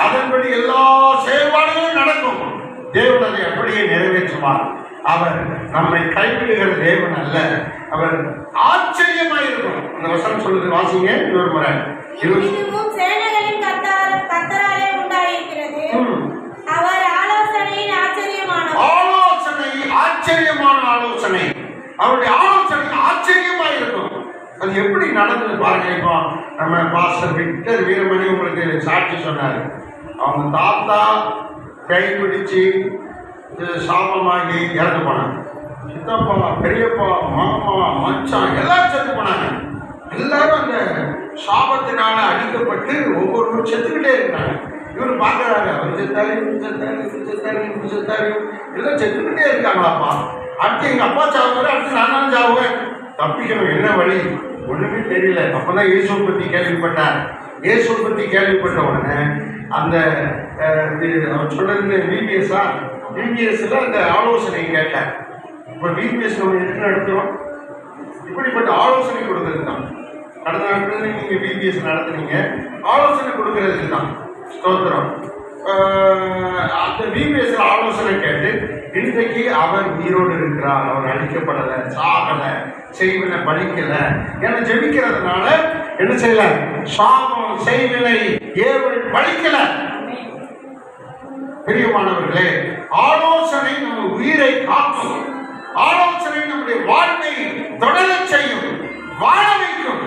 அதன்படி எல்லா செயல்பாடுகளும் நடக்கும். தேவன் அதை அப்படியே நிறைவேற்றுவார். அவர் நம்மை கைவிடுகிற தேவன் அல்ல. அவர் ஆச்சரியமாயிருக்கும். அந்த வசனம் சொல்லுது, வாசிங்க இன்னொரு முறை. சேனைகளின் கர்த்தராலே உண்டாயிருக்கிறது. அவர் ஆலோசனையின் ஆச்சரியமானவர். ஆலோசனை ஆச்சரியமான ஆலோசனை. அவருடைய ஆலோசனை ஆச்சரியமாயிருக்கும். அது எப்படி நடந்தது பாருங்க. இப்போ நம்ம பாஸ்டர் விக்டர் வீரமணி உங்களுக்கு சாட்சி சொன்னார். அவங்க தாத்தா கைப்பிடிச்சு சாபமாகி இறந்து போனாங்க. சித்தப்பா, பெரியப்பா, மாமா, மச்சான் எல்லாரும் செத்து போனாங்க. எல்லாரும் அந்த சாபத்தினால அடிக்கப்பட்டு ஒவ்வொருவரும் செத்துக்கிட்டே இருக்காங்க. இவர் பார்க்கறாங்க, அவர் செத்தாரு, இவர் செத்தாரு, இவர் செத்தாரு, இவர் செத்தாரு, எல்லாம் செத்துக்கிட்டே இருக்காங்களாப்பா. அடுத்து எங்க அப்பா சாவுவாரு, அடுத்து நான் தான் சாவுவேன். தப்பிக்கணும், என்ன வழி ஒண்ணுமே தெரியல. அப்பதான் இயேசுவை பத்தி கேள்விப்பட்டார். இயேசுவை பத்தி கேள்விப்பட்ட உடனே அந்த அவர் சொல்றது விபிஎஸ்ல அந்த ஆலோசனை கேட்டார். இப்போ விபிஎஸ் நம்ம எதுக்கு நடத்துறோம்? இப்படிப்பட்ட ஆலோசனை கொடுக்கறது தான். கடந்த நாட்கள் நீங்க விபிஎஸ் நடத்துனீங்க, ஆலோசனை கொடுக்கறதுக்கு தான். ஸ்தோத்திரம். அந்த விபிஎஸ்ல ஆலோசனை கேட்டு இன்றைக்கு அவர் உயிரோடு இருக்கிறார். அவர் அழிக்கப்படலை, சாகலை, செய்வினை பலிக்கல என ஜெபிக்கிறதுனால என்ன செய்யல? சாபம், செய்வினை, ஏவல் பலிக்கல. பிரியமானவர்களே, ஆலோசனை நம்ம உயிரை காக்கும். ஆலோசனை நம்முடைய வாழ்க்கை தொடர செய்யும், வாழ வைக்கும்.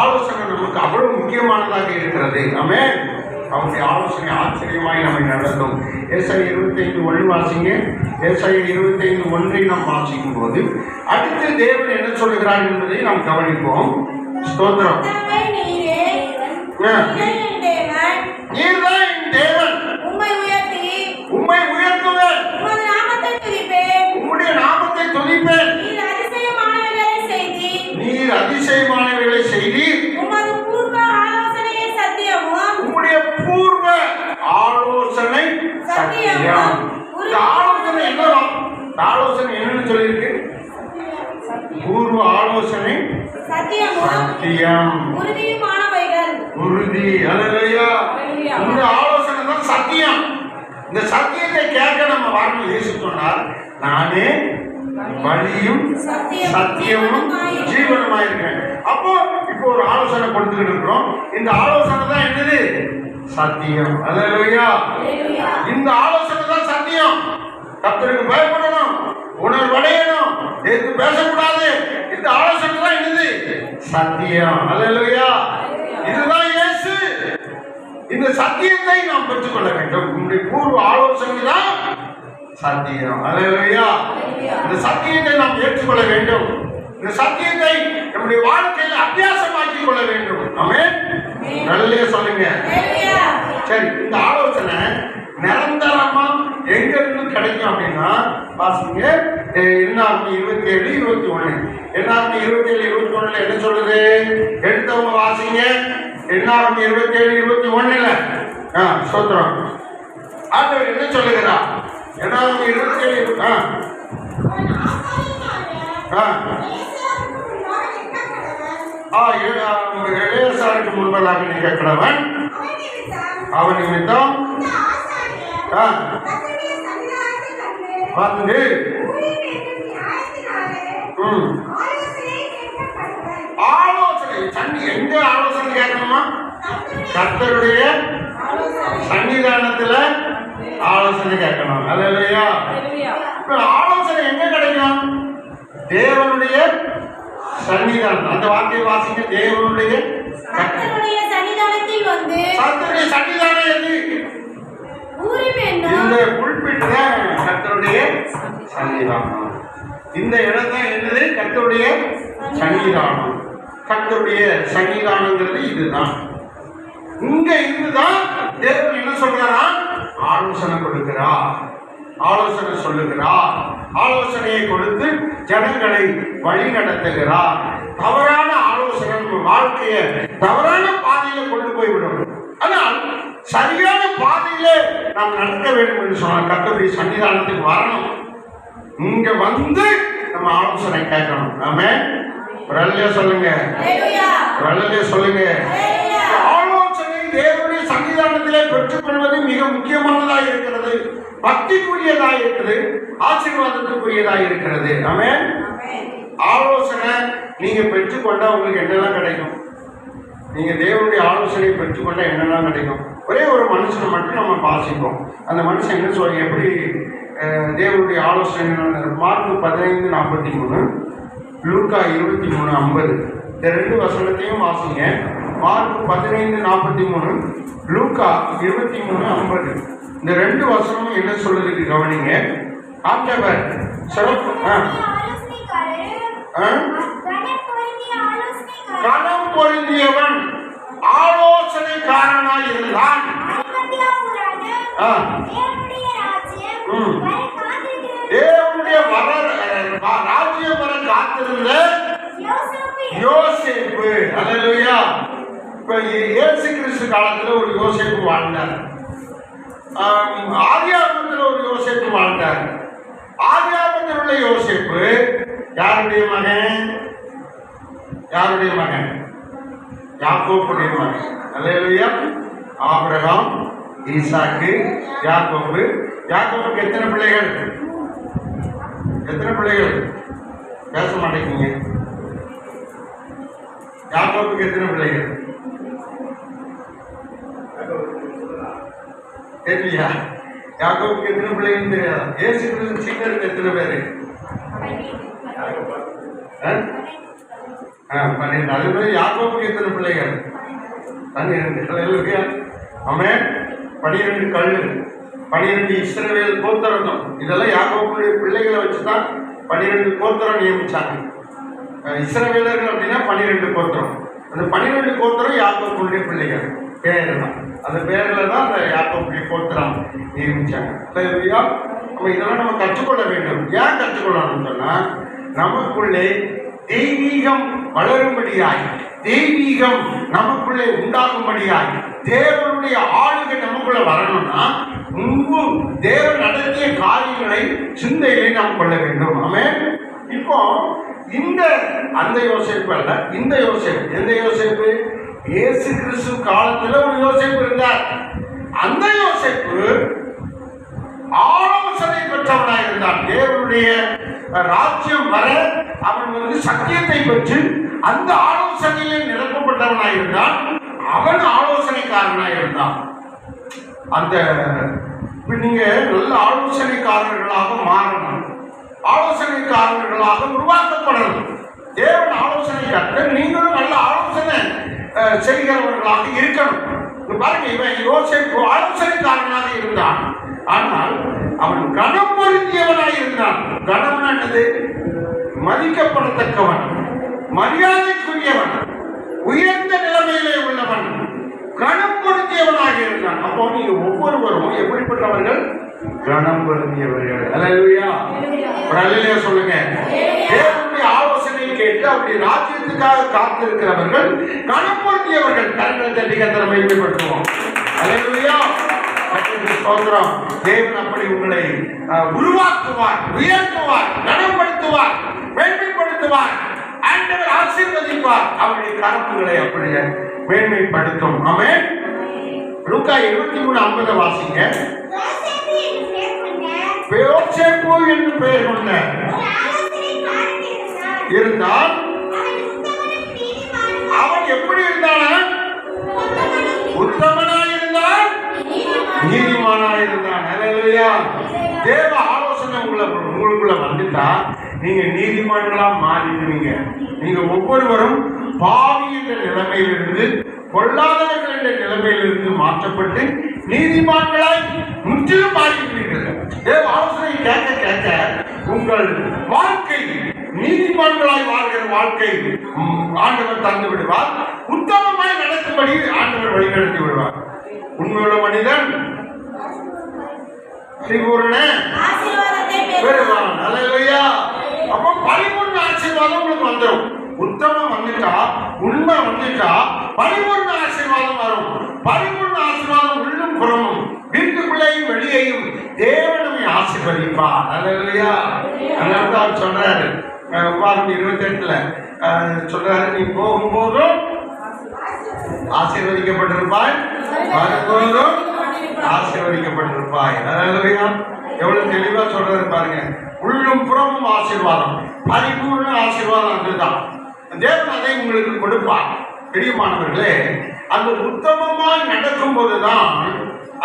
ஆலோசனை நமக்கு அவ்வளவு முக்கியமானதாக இருக்கிறது. ஆமென். அவருடைய ஆலோசனை ஆச்சரியமாய் நம்மை நடத்தும். ஏசாயா 25:1 வாசிங்க. ஏசாயா 25:1 நாம் வாசிக்கும் போது அடுத்து தேவன் என்ன சொல்லுகிறார் என்பதை நாம் கவனிப்போம். ஸ்தோத்திரம். நீர்தான் என் தேவன், உம்மை உயர்த்துவேன், உம்முடைய நாமத்தை துதிப்பேன். நீர் அதிசயமானவைகளை செய்தீர், உம்முடைய பூர்வ ஆலோசனை சத்தியம். இந்த ஆலோசனை என்ன? ஆலோசனை என்னன்னு சொல்லியிருக்கு? பூர்வ ஆலோசனை சத்தியம், உறுதி. அல்லேலூயா. இந்த ஆலோசனை தான் சத்தியம். இந்த சத்தியத்தை கேட்க நம்ம வரணும். இயேசு சொன்னார், நானே வழியும் சத்தியமும் ஜீவனமாயிருக்கேன். அப்போ இப்போ ஒரு ஆலோசனை கொடுத்துக்கிட்டு இருக்கிறோம். இந்த ஆலோசனை தான் என்னது? சத்தியம். அல்லேலூயா. இந்த ஆலோசனை தான் சத்தியம். கர்த்தருக்கு பயப்படணும், உணர்வடையணும், எதுக்கு பேசக்கூடாது. இந்த ஆலோசனை தான் என்னது? சத்தியம். அல்லேலூயா. இதுதான் இயேசு. இந்த சத்தியத்தை நாம் பெற்றுக்கொள்ள வேண்டும். உங்களுடைய பூர்வ ஆலோசனை தான் சத்தியம். அல்லேலூயா. இந்த சத்தியத்தை நாம் ஏற்றுக்கொள்ள வேண்டும். இந்த சத்தியத்தை நம்முடைய வாழ்க்கையில் அபியாசமாக்கிக் கொள்ள வேண்டும். ஆமென். நல்ல சொல்லுங்க. சரி, இந்த ஆலோசனை நிரந்தரமா எங்க இருந்து கிடைக்கும் அப்படின்னா வாசிங்க. என்னாகும் 27:21. என்னாகும் 27:21 என்ன சொல்லுது? எடுத்தவங்க வாசிங்க. என்னாகும் 27:21. ஸ்தோத்திரம். ஆண்டவர் என்ன சொல்லுகிறார்? என்னாகும் 27. இளையசாருக்கு முன்பதாக நீ கேட்கிறவன் அவன் நிமித்தம் வந்து ஆலோசனை எங்க ஆலோசனை கேட்கணுமா? கர்த்தருடைய சன்னிதானத்துல ஆலோசனை கேட்கணும். அல்லேலூயா. இப்ப ஆலோசனை எங்க கிடைக்கும்? தேவனுடைய சன்னிதானம். அந்த வார்த்தையை வாசிங்க. தேவனுடைய சன்னிதானத்தில் வந்து கர்த்தருடைய சன்னிதானம் எது? இந்த புல்பிட் தான் கர்த்தருடைய சன்னிதானம். இந்த இடம் தான் என்னது? கர்த்தருடைய சன்னிதானம். கர்த்தருடைய சன்னிதானங்கிறது இதுதான். இங்க இருந்துதான் தேவன் என்ன சொல்றாரா? ஆலோசனை கொடுக்கிறார், ஆலோசனை சொல்லுகிறார், ஆலோசனையை கொடுத்து ஜனங்களை வழி நடத்துகிறார். தவறான ஆலோசனை வாழ்க்கையை தவறான பாதையில கொண்டு போய்விடும். ஆனால் சரியான பாதையில நாம் நடக்க வேண்டும் என்று சொன்னால் கர்த்தருடைய சன்னிதானத்துக்கு வரணும். இங்க வந்து நம்ம ஆலோசனை கேட்கணும். ஆமென். ரல்லே சொல்லுங்க, ரல்லே சொல்லுங்க. ஆலோசனை தேவனுடைய சன்னிதானத்திலே பெற்றுக்கொள்வது மிக முக்கியமானதாக இருக்கிறது, பக்திக்குரியதாக இருக்கிறது, ஆசீர்வாதத்துக்குரியதாக இருக்கிறது. ஆமென். ஆலோசனை நீங்க பெற்றுக்கொண்டா உங்களுக்கு என்னெல்லாம் கிடைக்கும்? நீங்க தேவனுடைய ஆலோசனை பெற்றுக்கொண்டா என்னெல்லாம் கிடைக்கும்? ஒரே ஒரு மனுஷனை மட்டும் நம்ம வாசிப்போம். அந்த மனுஷன் என்ன சொல்ல எப்படி தேவனுடைய ஆலோசனை? மார்க் 15:43, லூக்கா 23:50. இந்த 2 வசனத்தையும் வாசிங்க. மார்க் 15:43, லூக்கா 23:50. இந்த 2 வசனமும் என்ன சொல்லுதுக்கு கவனிங்க. ஆண்டவர் சிறப்பு கணம் பொருந்தியவன் ஆலோசனைக்காரனாய் இருந்தான். தேவனுடைய ராஜ்யம் வர காத்திருந்த யோசேப்பு. அல்லேலூயா. இப்ப இயேசு கிறிஸ்து காலத்துல ஒரு யோசேப்பு வாழ்ந்தார். ஆதியாகமத்தில் ஒரு யோசேப்பு வாழ்ந்தார். ஆதியாகமத்தில் உள்ள யோசேப்பு யாருடைய மகன்? யாருடைய மகன்? யாக்கோபுடைய மகன். அல்லேலூயா. ஆபிரகாம், ஈசாக்கு, யாக்கோபு. யாக்கோபுக்கு எத்தனை பிள்ளைகள்? எத்தனை பிள்ளைகள்? பேச மாட்டேங்க. யாக்கோபுக்கு எத்தனை பிள்ளைகள்? தெரியலையா? யாக்கோபுக்கு எத்தனை பிள்ளைகள் தெரியாது. இயேசு கிறிஸ்து சீடருக்கு எத்தனை பேரு? 12. அதே மாதிரி யாக்கோபுக்கு எத்தனை பிள்ளைகள்? 12. ஆமென். 12 கல், 12 இஸ்ரவேல் கோத்திரம். இதெல்லாம் யாக்கோபுடைய பிள்ளைகளை வச்சுதான் 12 கோத்திரம் நியமிச்சாங்க. இஸ்ரவேலர்கள் அப்படின்னா 12 கோத்திரம். அந்த 12 கோத்திரம் யாக்கோபுடைய பிள்ளைகள் பேர் தான். அந்த பேர்ல தான் அந்த யாக்கோபுடைய கோத்திரம் நியமிச்சாங்க. நம்ம இதெல்லாம் நம்ம கற்றுக்கொள்ள வேண்டும். ஏன் கற்றுக்கொள்ளணும்னு சொன்னா, நமக்குள்ளே தெய்வீகம் வளரும்படியாய், தெய்வீகம் நமக்குள்ளே உண்டாகும்படியாய், தேவனுடைய ஆளுகை நமக்குள்ள வரணும்னா முன்பு தேவன் நடத்திய காரியங்களை சிந்தையிலே நாம் கொள்ள வேண்டும். ஆமென். இப்போ அந்த யோசேப்பு அல்ல, இந்த யோசேப்பு. எந்த யோசேப்பு? இயேசு கிறிஸ்து காலத்துல ஒரு யோசேப்பு இருந்தார். அந்த யோசேப்பு ஆலோசனை பெற்றவனாக இருந்தான். தேவனுடைய ராஜ்யம் வர அவன் சத்தியத்தை பெற்று அந்த ஆலோசனையிலே நிரப்பப்பட்டவனாக இருந்தான். அவன் ஆலோசனைக்காரனாக இருந்தான். அந்த நீங்க நல்ல ஆலோசனைக்காரர்களாக மாறணும், ஆலோசனைக்காரர்களாக உருவாக்கப்படணும். தேவன் ஆலோசனை கற்று நீங்களும் நல்ல ஆலோசனை செய்கிறவர்களாக இருக்கணும். பாருங்க, இவன் யோசேப்பு ஆலோசனைக்காரனாக இருந்தான். ஆனால் அவன் கனம் பொருந்தியவனாக இருந்தான். கனம் என்னது? மதிக்கப்படத்தக்கவன், மரியாதைக்குரியவன், உயர்ந்த நிலைமையிலே உள்ளவன், கனம் பொருந்தியவனாக இருந்தான். அப்போ நீங்க ஒவ்வொருவரும் எப்படிப்பட்டவர்கள்? கனம் பொருந்தியவர்கள். அல்லேலூயா. அல்லேலூயா சொல்லுங்க. தேவனுடைய ஆலோசனை கேட்டு அப்படி ராஜ்யத்துக்காக காத்திருக்கிறவர்கள் கனம் பொருந்தியவர்கள். கரங்களை தட்டி கர்த்தரை மகிமைப்படுத்துவோம். அல்லேலூயா. ஸ்தோத்திரம். தேவன் அப்படி உங்களை உருவாக்குவார், உயர்த்துவார், கனப்படுத்துவார், மேன்மைப்படுத்துவார். ஆண்டவர் ஆசீர்வதிப்பார். அவருடைய கரப்புகளை அப்படியே மேன்மைப்படுத்தும். ஆமென். லூக்கா 23:50 வாசிங்க. யோசேப்பு என்று பெயர் கொண்ட இருந்தால் அவன் எப்படி இருந்தானா? உத்தமனாயிருந்தான், நீதிமானாயிருந்தான். அல்லேலூயா. தேவ ஆலோசனை உங்களுக்குள்ள வந்துட்டா நீங்க நீதிமான்களா மாறிடுவீங்க. நீங்க ஒவ்வொருவரும் பாவி என்ற நிலைமையிலிருந்து, கொள்ளாதவர்கள் என்ற நிலைமையிலிருந்து மாற்றப்பட்டு நீதிமான்களாய் முற்றிலும் மாறிவிடுவீர்கள். தேவ ஆலோசனை கேட்க கேட்க உங்கள் வாழ்க்கை நீதிமான்களாய் வாழ்கிற வாழ்க்கை ஆண்டவர் தந்து விடுவார். உத்தமமாய் நடக்கும்படி ஆண்டவர் வழிநடத்தி விடுவார். உண்மையுள்ள மனிதன் பரிபூரண பெறுவான். அல்லேலூயா. அப்போ பரிபூர்ண ஆசீர்வாதம் உங்களுக்கு வந்துடும். உத்தமம் வந்துட்டா, உண்மை வந்துட்டா பரிபூர்ண ஆசீர்வாதம் வரும். பரிபூர்ண ஆசீர்வாதம் உள்ளும் புறமும், வீட்டுக்குள்ளேயும் வெளியேயும் தேவன் நம்மை ஆசீர்வதிப்பார். அல்லேலூயா. அதனால சொல்றாரு உபாகம் 28 சொல்றாரு, நீ போகும்போதும் ஆசீர்வதிக்கப்பட்டிருப்பாய், வரும்போதும் ஆசீர்வதிக்கப்பட்டிருப்பாய். அல்லேலூயா. எவ்வளவு தெளிவா சொல்றாரு பாருங்க. உள்ளும் புறமும் ஆசீர்வாதம், பரிபூர்ண ஆசீர்வாதம். அதுதான் தேவன் அதை உங்களுக்கு கொடுப்பார். பிரியமானவர்களே, அந்த உத்தமமாய் நடக்கும் போதுதான்,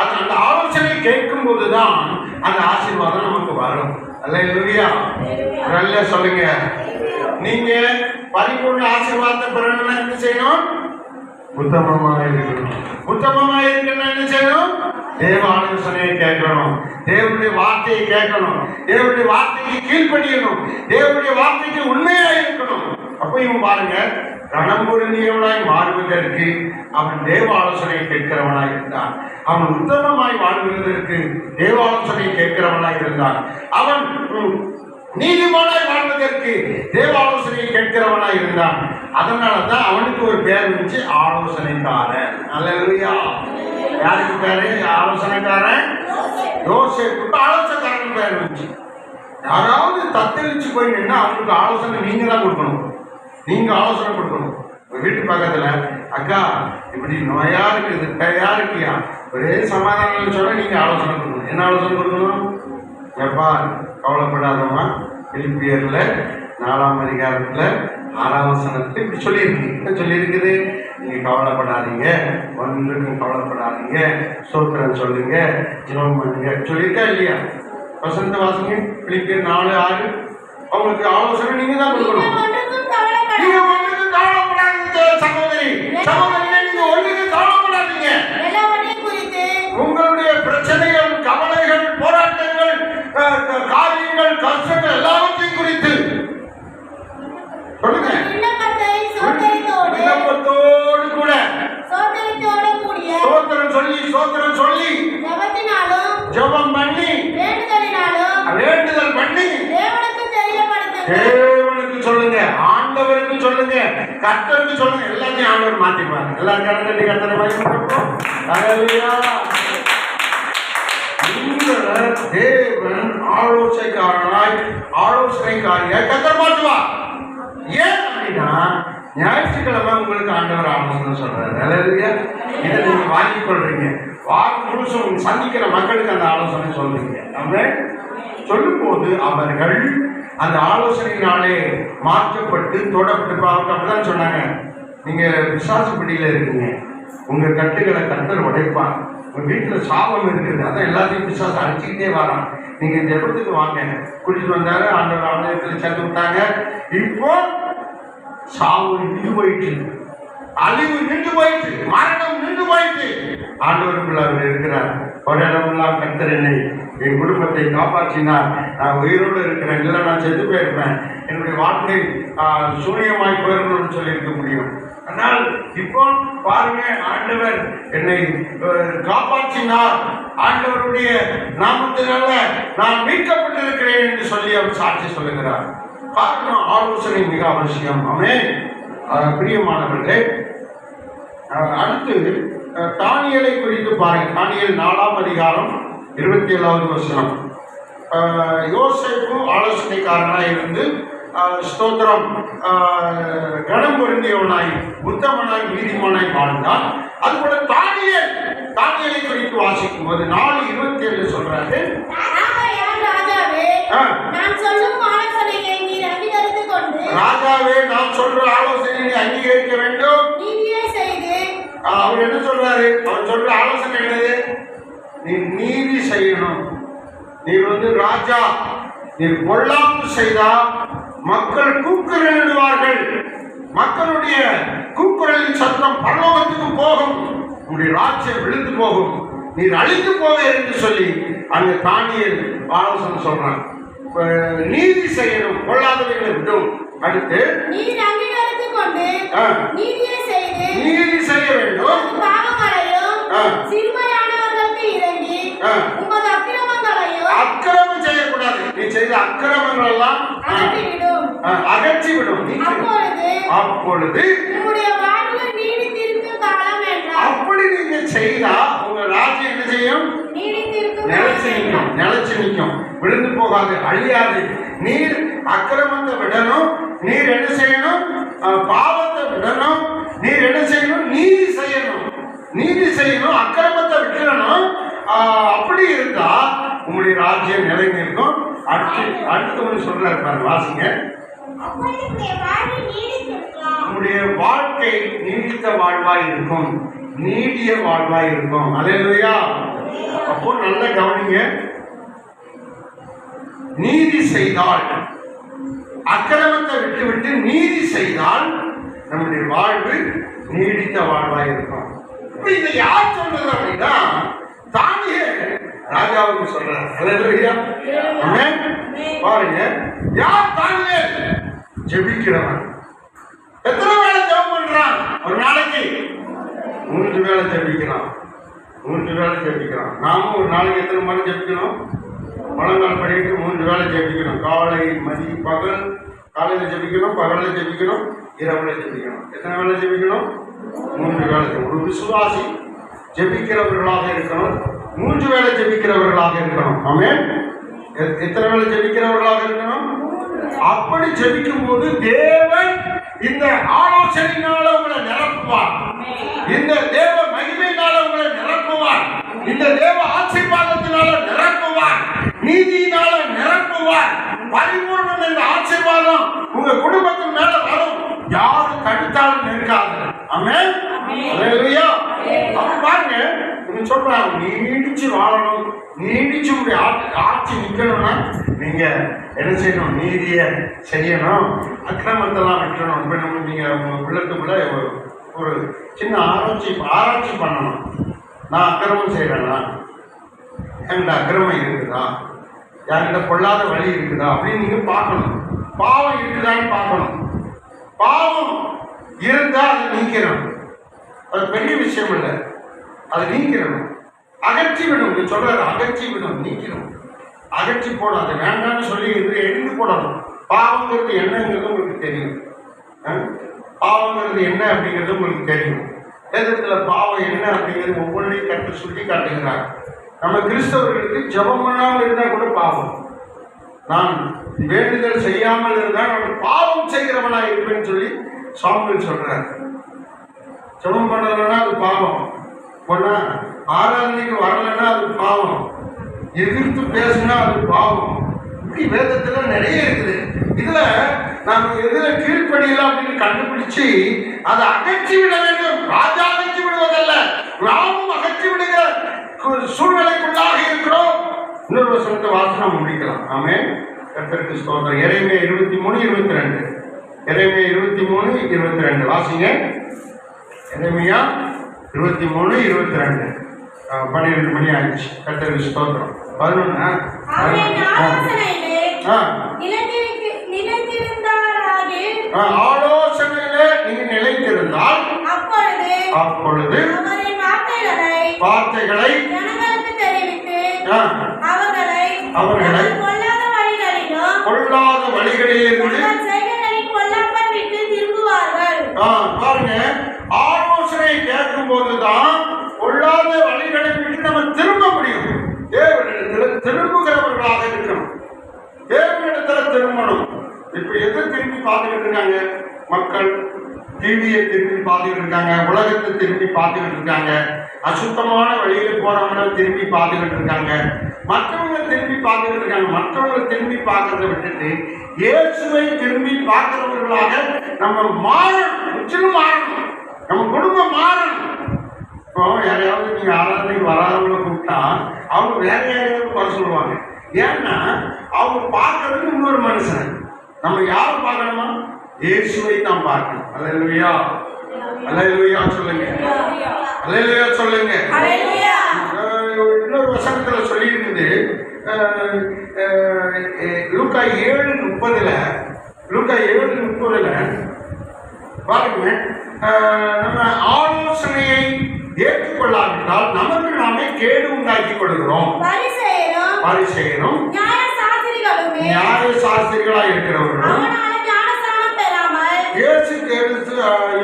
அந்த ஆலோசனை கேட்கும் போதுதான் அந்த ஆசீர்வாதம் நமக்கு வரும். அல்லேலூயா. நல்ல சொல்லுங்க. நீங்க பரிபூர்ண ஆசீர்வாதத்தை பெறணும்னா என்ன செய்யணும்? உத்தமமாக இருக்கணும். உத்தமமாக இருக்கணும்னா என்ன செய்யணும்? தேவ ஆலோசனையை கேட்கணும், தேவனுடைய வார்த்தையை கேட்கணும், தேவனுடைய வார்த்தைக்கு கீழ்ப்படியணும், தேவனுடைய வார்த்தைக்கு உண்மையா இருக்கணும். அப்ப இவன் பாருங்க, கணம்பொருந்தியவனாய் மாறுவதற்கு அவன் தேவ ஆலோசனை கேட்கிறவனாய் இருந்தான். அவன் உத்தமமாய் வாழ்வதற்கு தேவ ஆலோசனை கேட்கிறவனாய் இருந்தான். அவன் நீதிமானாய் வாழ்வதற்கு தேவ ஆலோசனையை கேட்கிறவனாய் இருந்தான். அதனாலதான் அவனுக்கு ஒரு பேர் இருந்துச்சு, ஆலோசனைக்காரன். அல்லேலூயா. யாருக்கு பேரு? ஆலோசனைக்காரன். யோசேப்புக்கு ஆலோசனைக்காரன் பேர் இருந்துச்சு. யாராவது தத்தளிச்சு போய் நின்னா அவங்களுக்கு ஆலோசனை நீங்க தான் கொடுக்கணும். நீங்க ஆலோசனை கொடுக்கணும். வீட்டு பக்கத்துல அக்கா இப்படி நோயா இருக்குது, பேயா இருக்கியா, ஒரே சமாதானம் சொல்ல நீங்க ஆலோசனை கொடுக்கணும். என்ன ஆலோசனை கொடுக்கணும்? எப்பா கவலைப்படாதம்மா, பிலிப்பியர்ல 4ஆம் அதிகாரத்துல 6ஆம் வசனத்துல இப்படி சொல்லியிருக்கு. என்ன சொல்லியிருக்குது? நீங்க கவலைப்படாதீங்க, ஒன்றுக்கும் கவலைப்படாதீங்க, ஸ்தோத்திரம் சொல்லுங்க, ஜெபம் பண்ணுங்க சொல்லியிருக்கா இல்லையா? வசனத்தை வாசிங்க. பிலிப்பியர் 4:6. அவங்களுக்கு ஆலோசனை நீங்க தான் கொடுக்கணும். நீங்க ஒன்றுக்கும் கவலைப்படாதீங்க சகோதரி, சகோதரி, நீங்க ஒன்றுக்கும் கவலைப்படாதீங்க. உங்களுடைய பிரச்சனைகள், கவலைகள், போராட்டங்கள், காரியங்கள், கஷ்டங்கள் எல்லாவற்றையும் குறித்து சொல்லுங்க. விண்ணப்பத்தோடு கூட சோத்திரம் சொல்லி ஜெபம் பண்ணி வேண்டுதல் பண்ணி தேவனுக்கு சொல்லுங்க, ஆண்டவருக்கு சொல்லுங்க, கர்த்தருக்கு சொல்லுங்க. எல்லாத்தையும் ஆண்டவர் மாத்திப்பாங்க. எல்லாரும் கரண்டி கர்த்தரை மகிமைப்படுத்துவோம். ஹல்லேலூயா. தேவன் ஆலோசனைக்காரியாய் கர்த்தர் மாற்றுவார். ஏன் அப்படின்னா ஞாயிற்றுக்கிழமை உங்களுக்கு ஆண்டவர் ஆலோசனை சொல்றாரு. ஹல்லேலூயா. இதை நீங்க வாங்கிக் கொள்றீங்க. வாரம் முழுசும் சந்திக்கிற மக்களுக்கு அந்த ஆலோசனை சொல்றீங்க. நம்ம சொல்லும் போது அவர்கள் அந்த ஆலோசனையினாலே மாற்றப்பட்டு தொடப்பட்டு அப்படிதான் சொன்னாங்க. நீங்க விசுவாச பிடியில இருக்கீங்க, உங்க கட்டுகளை கர்த்தர் உடைப்பான். உங்க வீட்டுல சாபம் இருக்குது, அதான் எல்லாத்தையும் விசுவாசம் அடிச்சுக்கிட்டே வரான். நீங்க இந்த இடத்துக்கு வாங்க. கூட்டிட்டு வந்தாரு, ஆண்டவர் ஆலயத்தில் சேர்த்து விட்டாங்க. இப்போ சாவு நின்று போயிட்டு, அழிவு நின்று போயிட்டு, மரணம் நின்று போயிட்டு, ஆண்டவருக்குள்ள அவர் இருக்கிறார். ஒரு இடமெல்லாம் கர்த்தர் என்னை, என் குடும்பத்தை காப்பாற்றினார். நான் உயிரோடு இருக்கிறேன், இல்லை நான் செத்து போயிருப்பேன், என்னுடைய வாழ்க்கை சூனியமாய் போயிருக்கணும்னு சொல்லியிருக்க முடியும். ஆனால் இப்போ பாருங்க, ஆண்டவர் என்னை காப்பாற்றினார், ஆண்டவருடைய நாமத்தினால நான் மீட்கப்பட்டிருக்கிறேன் என்று சொல்லி அவர் சாட்சி சொல்லுகிறார். காரணம் ஆலோசனை மிக அவசியம். ஆமென். பிரியமானவர்களே, அடுத்து தானியேலை குறித்து பாருங்க. தானியேல் 4ஆம் அதிகாரம் 27வது வசனம். யோசேப்பு ஆலோசனைக்காரனாய் இருந்து ஸ்தோத்திரம் கனம் பொருந்தியவனாய் உத்தமனாய் நீதிமானாய் வாழ்ந்தான். அதுபோல தானியேலை குறித்து வாசிக்கும் போது 4:27 சொல்றாரு, ராஜாவே நான் சொல்ற ஆலோசனை நீ அங்கீகரிக்க வேண்டும். அவர் என்ன சொல்றாரு? அவர் சொல்ற ஆலோசனை என்னது? நீ நீதி செய்யணும். நீ ராஜா, நீ பொல்லாப்பு செய்தா மக்கள் கூக்குரலிடுவார்கள், மக்களுடைய கூக்குரலின் சத்தம் பரலோகத்துக்கு போகும், உன்னுடைய ராஜ்யம் விழுந்து போகும், நீர் அழிந்து போவே என்று சொல்லி அங்க தானியேல் ஆலோசனை சொல்றான். நீதி செய்யணும், பொல்லாதவைகளை விடும். அடுத்து நீதி செய்ய வேண்டும், அக்கிரமம் செய்யக்கூடாது. நீ செய்த அக்கிரமங்கள் எல்லாம் அகற்றிவிடும். அப்பொழுது அப்படி நீங்க செய்தா உங்க ராஜ்யம் என்ன செய்யும்? நிலைச்சு நிற்கும், விழுந்து போகாது, அழியாது. நீர் அக்கிரமத்தை விடணும், நீர் என்ன செய்யணும்? பாவத்தை விடணும், நீர் என்ன செய்யணும்? நீதி செய்யணும், அக்கிரமத்தை விட்டுறணும். அப்படி இருந்தா உங்களுடைய ராஜ்யம் நிலை நிற்கும். அடுத்து சொல்றாரு பாருங்க, வாசிங்க. உங்களுடைய வாழ்க்கை நீடித்த வாழ்வாய் இருக்கும், நீடிய வாழ்வாய் இருக்கும். அல்லேலூயா. அப்போ நல்ல கவனிங்க. நீதி செய்தால் அக்கிரமத்தை விட்டு நீதி செய்தால் நம்முடைய வாழ்வு நீடித்த வாழ்வாக இருக்கும். இப்ப இதை யார் சொல்றது அப்படின்னா தானியேல் ராஜாவுக்கு சொல்றாரு. அல்லேலூயா. ஆமென். பாருங்க, யார் தானியேல்? ஜெபிக்கிறவன். எத்தனை வேளை ஜெபம் பண்றான்? ஒரு நாளைக்கு 3 வேளை ஜெபிக்கிறான். 3 வேளை ஜெபிக்கிறான். நாமும் ஒரு நாளைக்கு எத்தனை மணி ஜெபிக்கணும்? முழங்கால் படிட்டு 3 வேளை ஜெபிக்கணும். காலை, மதி, பகல். காலையில் ஜெபிக்கணும், பகலில் ஜெபிக்கணும், இரவுல ஜெபிக்கணும். எத்தனை வேளை ஜெபிக்கணும்? 3 வேளை. ஒரு விசுவாசி ஜெபிக்கிறவர்களாக இருக்கணும். 3 வேளை ஜெபிக்கிறவர்களாக இருக்கணும். ஆமென். எத்தனை வேளை ஜெபிக்கிறவர்களாக இருக்கணும்? அப்படி ஜெபிக்கும் போது தேவன் இந்த ஆலோசனையினால உங்களை நிரப்புவார். இந்த தேவ மகிமையினால உங்களை நிரப்புவார். இந்த தேவ ஆசீர்வாதத்தினால நிரப்புவார். நீதியினால நிரப்புவார். பரிபூர்ணம் என்ற ஆசீர்வாதம் உங்க குடும்பத்தின் மேல வரும். யாரும் தடுத்தாலும் நிற்காது. ஆமென். அல்லேலூயா. அப்ப பாருங்க, இவன் சொல்றான், நீடிச்சு வாழணும், நீடிச்சு உங்களுடைய ஆட்சி நிக்கணும்னா நீங்க என்ன செய்யணும்? நீதிய செய்யணும், அக்கிரமத்தெல்லாம் விட்டுறணும். இப்ப நம்ம நீங்க உங்க உள்ளத்துக்குள்ள ஒரு சின்ன ஆராய்ச்சி பண்ணணும். நான் அக்கிரமம் செய்யறேன்னா, என்கிட்ட அக்கிரமம் இருக்குதா, என்கிட்ட கொள்ளாத வழி இருக்குதா அப்படின்னு நீங்க பார்க்கணும். பாவம் இருக்குதான்னு பார்க்கணும். பாவம் இருந்தா அதை நீக்கிறோம். அது பெரிய விஷயம் இல்லை. அதை நீக்கிறோம், அகற்றி விடும். சொல்றாரு, அகற்றி விடும், நீக்கிறோம். அகற்றி போடும். அதை வேண்டாம்னு சொல்லி எழுந்து போடணும். பாவங்கிறது என்னங்கிறது உங்களுக்கு தெரியும். பாவங்கிறது என்ன அப்படிங்கிறது உங்களுக்கு தெரியும். வேதத்துல பாவம் என்ன அப்படிங்கிறது ஒவ்வொன்றையும் கற்று சுட்டி காட்டுகிறார். நம்ம கிறிஸ்தவர்களுக்கு ஜெபம் பண்ணாமல் இருந்தால் கூட பாவம். நான் வேண்டுதல் செய்யாமல் இருந்தால் நான் பாவம் செய்கிறவனா இருப்பேன்னு சொல்லி சாமுவேல் சொல்றார். ஜெபம் பண்ணலைன்னா அது பாவம். பொண்ணா ஆராதனைக்கு வரலைன்னா அது பாவம். எதிர்த்து பேசினா அது பாவம். இப்படி வேதத்துல நிறைய இருக்குது. இதுல நாம் எதுல கீழ்ப்படியலாம் அப்படின்னு கண்டுபிடிச்சு அதை அகற்றி விட வேண்டும். ராஜா அகற்றி விடுவதல்ல, நாமும் அகற்றி விடுகிற சூழ்நிலைக்குள்ளாக இருக்கிறோம். இன்னொரு வசனத்தை வாசனம் முடிக்கலாம். ஆமென். கர்த்தருக்கு ஸ்தோத்திரம். எரேமியா 23:22. எரேமியா 23:22 வாசிங்க. எரேமியா 23:22. 12 மணி ஆயிடுச்சு. கர்த்தருக்கு ஸ்தோத்திரம். 11. ஆலோசனையிலே நீங்க நிலைத்திருந்தால் அப்பொழுது வார்த்தைகளை அவர்களை கொள்ளாத வழிகளிலிருந்து பாருங்க. ஆலோசனை கேட்கும் போதுதான் கொள்ளாத வழிகளை விட்டு நம்ம திரும்ப முடியும். தேவனிடத்தில் திரும்புகிறவர்களாக இருக்கணும். தேவனிடத்துல திரும்பணும். இப்ப எதை திரும்பி பார்த்துக்கிட்டு இருக்காங்க மக்கள்? டிவியை திரும்பி பார்த்துக்கிட்டு இருக்காங்க, உலகத்தை திரும்பி பார்த்துக்கிட்டு இருக்காங்க, அசுத்தமான வழியில போறவங்க திரும்பி பார்த்துக்கிட்டு இருக்காங்க, மற்றவங்களை திரும்பி பார்த்துக்கிட்டு இருக்காங்க. மற்றவங்களை திரும்பி பார்க்கறத விட்டுட்டு இயேசுவை திரும்பி பார்க்கிறவர்களாக நம்ம மாறணும். முற்றிலும் மாறணும். நம்ம குடும்பம் மாறணும். இப்போ யாரையாவது நீங்க ஆராதனைக்கு வராதவங்களை கூப்பிட்டா அவங்க வேற யாரையாவது வர சொல்லுவாங்க. ஏன்னா அவங்க பார்க்கறது இன்னொரு மனுஷன். நம்ம யாரை பார்க்கணுமா? இயேசுவை தான் பார்க்கணும். அல்லேலூயா. அல்லேலூயா சொல்லுங்க. அல்லேலூயா சொல்லுங்க. இன்னொரு வசனத்துல சொல்லி இருக்குது. லூக்கா 7:30 பாருங்க. நம்ம ஆலோசனையை ஏற்றுக்கொள்ளாவிட்டால் நமக்கு நாமே கேடு உண்டாக்கி கொடுக்கிறோம். பரிசேயரும் நியாய சாஸ்திரிகளாக இருக்கிறவர்களும்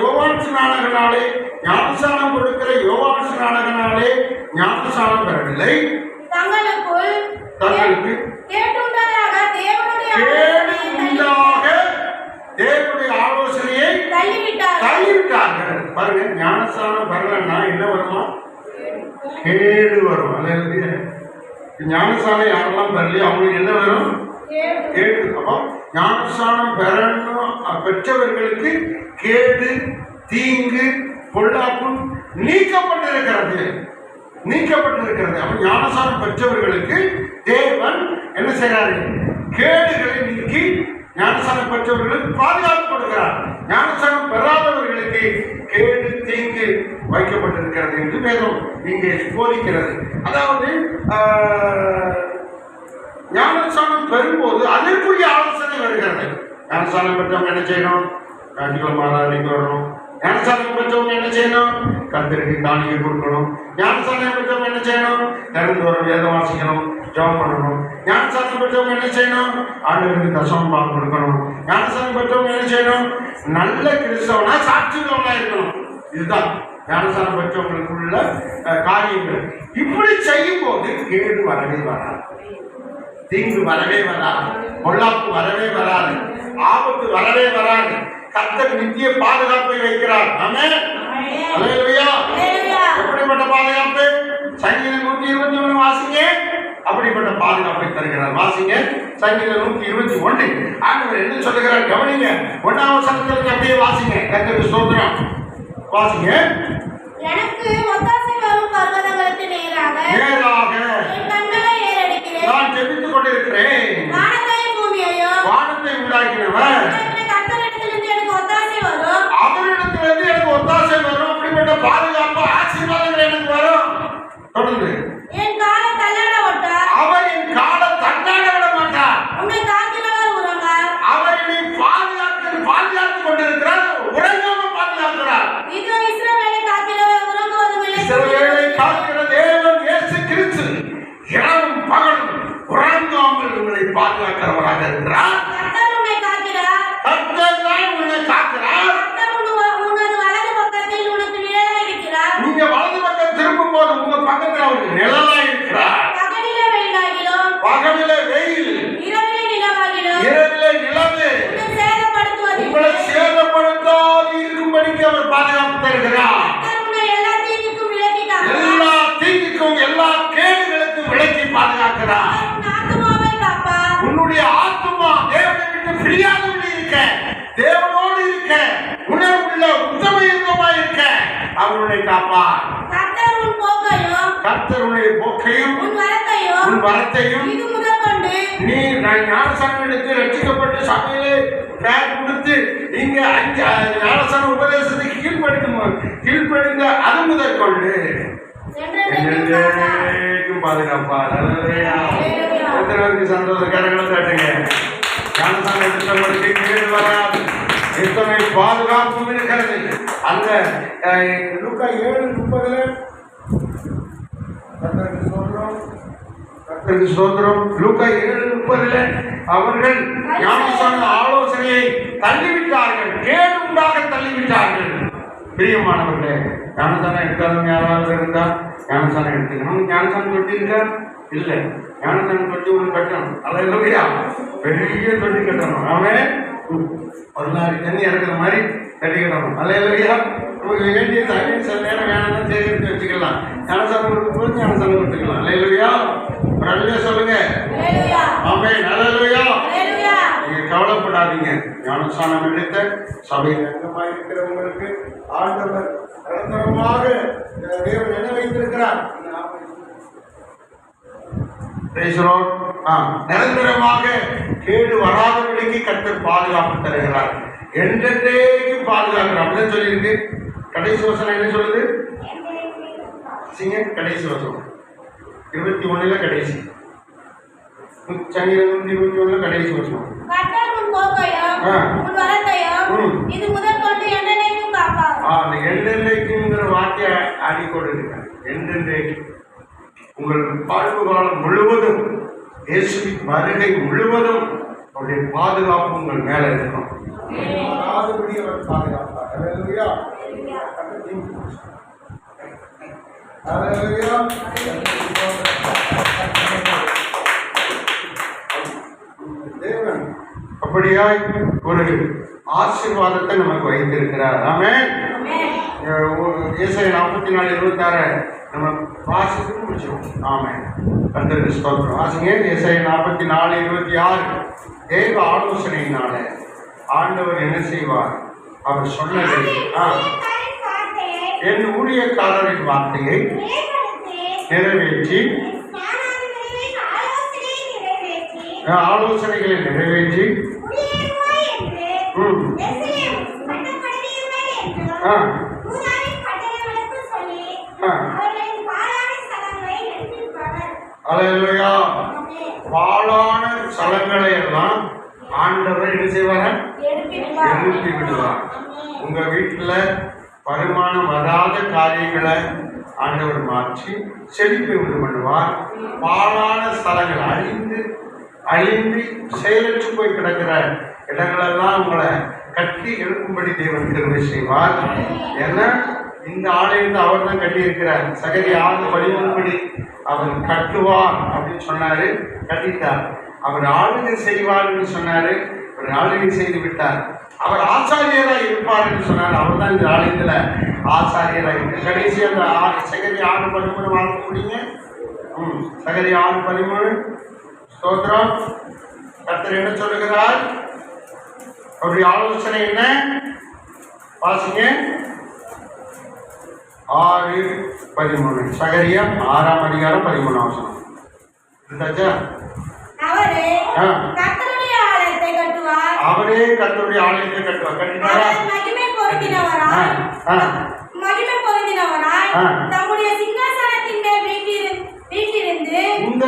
யோவான் ஸ்நானகனாலே ஞானசானம் கொடுக்கிற யோவான் ஸ்நானகனாலே ஞானசானம் பெறவில்லை. தங்களுக்கு கேடு உண்டாக தேவனுடைய ஆலோசனையை தள்ளிவிட்டார்கள். பாருங்க, ஞானசானம் பெறலன்னா என்ன வருமா? கேடு வரும். அல்லேலூயா. ஞானசானம் யாரெல்லாம் பெறலையோ அவங்களுக்கு என்ன வரும்? கேடு. அப்போ ஞானஸ்நானம் பெற்றவர்களுக்கு கேடு, தீங்கு, பொல்லாப்பு நீக்கப்பட்டிருக்கிறது. அப்ப ஞானஸ்நானம் பெற்றவர்களுக்கு தேவன் என்ன செய்யறாரு? கேடுகளை நீக்கி ஞானஸ்நானம் பெற்றவர்களுக்கு பாதுகாப்பு கொடுக்கிறார். ஞானஸ்நானம் பெறாதவர்களுக்கு கேடு தீங்கு வைக்கப்பட்டிருக்கிறது என்று வேதம் இங்கே போதிக்கிறது. அதாவது ஞானஸ்நானம் பெறும்போது அதற்குரிய ஆலோசனை வருகிறது. ஞானஸ்நானம் பெற்றவங்க என்ன செய்யணும்? ஞாயிற்றுக்கிழமை ஆராதனைக்கு வரணும். ஞானஸ்நானம் பெற்றவங்க என்ன செய்யணும்? கர்த்தருக்கு காணிக்கை கொடுக்கணும். ஞானஸ்நானம் பெற்றவங்க என்ன செய்யணும்? திறந்து வர வேதம் வாசிக்கணும், ஜெபம் பண்ணணும். ஞானஸ்நானம் பெற்றவங்க என்ன செய்யணும்? ஆண்டவருக்கு தசமம் பாகம் கொடுக்கணும். ஞானஸ்நானம் பெற்றவங்க என்ன செய்யணும்? நல்ல கிறிஸ்தவனா சாட்சியுள்ளவனா இருக்கணும். இதுதான் ஞானஸ்நானம் பெற்றவங்களுக்குள்ள காரியங்கள். இப்படி செய்யும் போது கேடு வரவே வராது, தீங்கு வரவே வராது, பொல்லாப்பு வரவே வராது, ஆபத்து வரவே வராது. கர்த்தர் நித்திய பாதுகாப்பை வைக்கிறார். ஆமென். அல்லேலூயா. எப்படிப்பட்ட பாதுகாப்பு? சங்கீதம் 121 வாசிங்க. அப்படிப்பட்ட பாதுகாப்பை தருகிறார். வாசிங்க சங்கீதம் 121. ஆண்டவர் என்ன சொல்லுகிறார் கவனிங்க. 1ஆம் வசனத்திலிருந்து அப்படியே வாசிங்க. கர்த்தருக்கு ஸ்தோத்திரம். வாசிங்க. எனக்கு ஒத்தாசை வரும் பர்வதங்களுக்கு நேராக என் கண்களை ஏறெடுக்கிறேன். நான் ஜெபித்துக் கொண்டிருக்கிறேன். வானத்தையும் பூமியையும் வானத்தை உண்டாக்கினவர் கர்த்தரிடத்திலிருந்து எனக்கு ஒத்தாசை வரும். அவரிடத்திலிருந்து எனக்கு ஒத்தாசை வரும். அப்படிப்பட்ட பாதுகாப்பு ஆசீர்வாதங்கள் எனக்கு வரும். தொடர்ந்து என் காலை தள்ளாட விட்டார். அவர் என் காலை தள்ளாட விட மாட்டார். உன்னை காக்கிறவர் உறங்கார். அவர் என்னை பாதுகாத்துக் கொண்டிருக்கிறார். உறங்காம பாதுகாக்கிறார். இதோ இஸ்ரவேலை காக்கிறவர் உறங்குவதுமில்லை. இஸ்ரவேலை காக்கிற தேவன் இயேசு கிறிஸ்து இரவும் பகலும் உறங்காமல் உங்களை பாதுகாக்கிறவராக இருக்கிறார். கர்த்தர் உன்னை காக்கிறார். கர்த்தர் தான் உன்னை காக்கிறார். கர்த்தர் உனது வலது பக்கத்தில் உனக்கு நிழலாய் இருக்கிறார். நீங்க வலது பக்கம் திரும்பும் போது உங்க பக்கத்தில் அவர் நிழலாய் இருக்கிறார். பகலிலே வெயிலாகிலும் பகலிலே வெயில், இரவிலே நிலவாகிலும் இரவிலே நிலவு உங்களை சேதப்படுத்தாது இருக்கும்படிக்கு அவர் பாதுகாப்பு தருகிறார். எல்லா தீங்குக்கும் விலக்கி காக்கிறார். எல்லா தீங்குக்கும் எல்லா கேடுகளுக்கும் விலக்கி பாதுகாக்கிறார். ஆத்துமாவை காப்பார். உன்னுடைய ஆத்துமா தேவனை விட்டு பிரியாதபடி இருக்க, தேவனோடு இருக்க, உணர்வுள்ள உத்தம யுகமாய் இருக்க அவருடைய காப்பார். கர்த்தர் உன் போக்கையும் கர்த்தருடைய போக்கையும் உன் வரத்தையும் இது முதல் கொண்டு நீ ஞானஸ்நானம் எடுத்து ரட்சிக்கப்பட்டு சபையிலே பேர் கொடுத்து இங்க ஞானஸ்நான உபதேசத்துக்கு கீழ்ப்படிந்த அது முதல் கொண்டு என்றென்றைக்கும் பாதுகாப்பார். எத்தனை சந்தோஷம் கரங்களை தட்டுங்க. ஞானஸ்நானம் எடுத்தவர்களுக்கு கேடு வராது. எத்தனை பாதுகாப்பும் இருக்கிறது. அந்த லூக்கா 7:30 கர்த்தருக்கு ஸ்தோத்திரம். லூக்கா 7:30 அவர்கள் ஞானஸ்நான ஆலோசனையை தள்ளிவிட்டார்கள், கேடு உண்டாக தள்ளிவிட்டார்கள். பிரியமானவர்களே, ஞானஸ்நானம் எடுக்காதவங்க யாராவது இருந்தா ஞானஸ்நானம் எடுத்துக்கணும். ஞானஸ்நானம் தொட்டி இருக்கா? இல்லை. ஞானஸ்நானம் தொட்டி ஒன்று கட்டணும். அல்லேலூயா. பெரிய தொட்டி கட்டணும். அவன் 16 தண்ணி இறக்குற மாதிரி கட்டிக்கணும். அல்லேலூயா. நமக்கு வேண்டிய தண்ணி சில நேரம் வேணும்னா சேகரித்து வச்சுக்கலாம். ஞானஸ்நானம் கொடுக்கும்போது ஞானஸ்நானம் கொடுத்துக்கலாம். அல்லேலூயா. ஒரு அல்லேலூயா சொல்லுங்க. ஆமென். அல்லேலூயா. நீங்க கவலைப்படாதீங்க. ஞானஸ்நானம் எடுத்த சபையில் அங்கமாக இருக்கிறவங்களுக்கு ஆண்டவர் நிரந்தரமாக தேவன் என்ன வைத்திருக்கிறார்? நிரந்தரமாக கேடு வராதபடிக்கு கர்த்தர் பாதுகாப்பு தருகிறார். என்றென்றைக்கும் பாதுகாக்கிறார். அப்படிதான் சொல்லியிருக்கு. கடைசி வசனம் என்ன சொல்லுது? கடைசி வசனம் 21 கடைசி. சங்கீதம் 121 கடைசி வசனம். இது முதல் கொண்டு என்றென்றைக்கும் காப்பார். அந்த என்றென்றைக்குங்கிற வார்த்தையை அடிக்கொண்டிருக்கார். என்றென்றைக்கும் உங்கள் வாழ்வு காலம் முழுவதும், இயேசுவின் வருகை முழுவதும் அவருடைய பாதுகாப்பு உங்கள் மேல இருக்கும். அவர் பாதுகாப்பார். அல்லேலூயா. அல்லேலூயா. தேவன் அப்படியாய் ஒரு ஆசீர்வாதத்தை நமக்கு வைத்திருக்கிறார். ஆமென். ஏசாயா 44:26 நம்ம வாசித்து முடிச்சிடும். ஆமென். கர்த்தருக்கு ஸ்தோத்திரம். வாசிங்க. ஏசாயா 44:26. தேவ ஆலோசனையினால ஆண்டவர் என்ன செய்வார்? அவர் சொன்னதை என் ஊழியக்காரரின் வார்த்தையை நிறைவேற்றி ஆலோசனைகளை நிறைவேற்றி ம். எருசலேம் கட்டப்படுவீர்கள் என்றும் ஆ. யூதாவின் பட்டணங்களுக்கு சொல்லி ஆ. அவர்களின் பாழான ஸ்தலங்களை எடுத்திருப்பார்கள். அல்லேலூயா. ஆமென். பாழான ஸ்தலங்களை எல்லாம் ஆண்டவர் என்ன செய்வார? எழுப்பி விடுவார். உங்க வீட்டுல வருமானம் வராத காரியங்களை ஆண்டவர் மாற்றி செழிப்பை உண்டு பண்ணுவார். பாழான ஸ்தலங்கள் அழிந்து செயலற்று போய் கிடக்கிற இடங்களெல்லாம் உங்களை கட்டி எழுப்பும்படி தேவன் கிருபை செய்வார். ஏன்னா இந்த ஆலயத்தை அவர் தான் கட்டி இருக்கிறார். சகதி 6:13 அவர் கட்டுவார் அப்படின்னு சொன்னாரு, கட்டிட்டார். அவர் ஆளுகை செய்வார் என்று சொன்னாரு, அவர் ஆளுகை செய்து விட்டார். அவர் ஆசாரியராக இருப்பார் என்று சொன்னார். அவர் தான் இந்த ஆலயத்துல ஆசாரியராக இருக்கு. கடைசி அந்த சகதி 6:13 வாங்க முடியுங்க. சகதி 6:13 ஸ்தோத்திரம். கர்த்தர் என்ன சொல்லுகிறார்? அவருடைய ஆலோசனை என்ன? வாசிங்க. 6:13 சகரியா 6ஆம் அதிகாரம் 13ஆம் வசனம். இருந்தாச்சா? அவரே ஆ. கர்த்தருடைய ஆலயத்தை கட்டுவார். அவரே கர்த்தருடைய ஆலயத்தை கட்டுவார். கட்டினாரா? அவர் மகிமை பொருந்தினவராய் ஆ. மகிமை பொருந்தினவராய் ஆ. தம்முடைய சிங்காசனத்தின் மேல் வீற்றிருந்து இந்த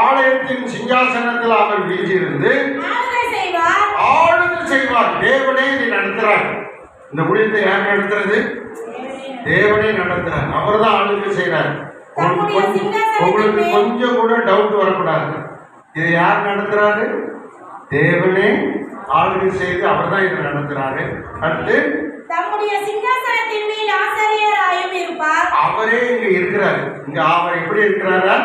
ஆலயத்தின் சிங்காசனத்தில் அவர் வீற்றிருந்து ஆளுகை செய்வார். ஆளுகை செய்வார். தேவனே இதை நடத்துறார். இந்த ஊழியத்தை யார் நடத்துறது? தேவனே நடத்துறார். அவர் தான் ஆளுகை செய்யறார். உங்களுக்கு கொஞ்சம் கூட டவுட் வரக்கூடாது. இதை யார் நடத்துறாரு? தேவனே ஆளுகை செய்து அவர் தான் இதை நடத்துறாரு. அடுத்து தம்முடைய சிங்காசனத்தின் மேல் ஆசாரியராயும் இருப்பார். அவரே இங்க இருக்கிறார். இங்க அவர் எப்படி இருக்கிறாரா?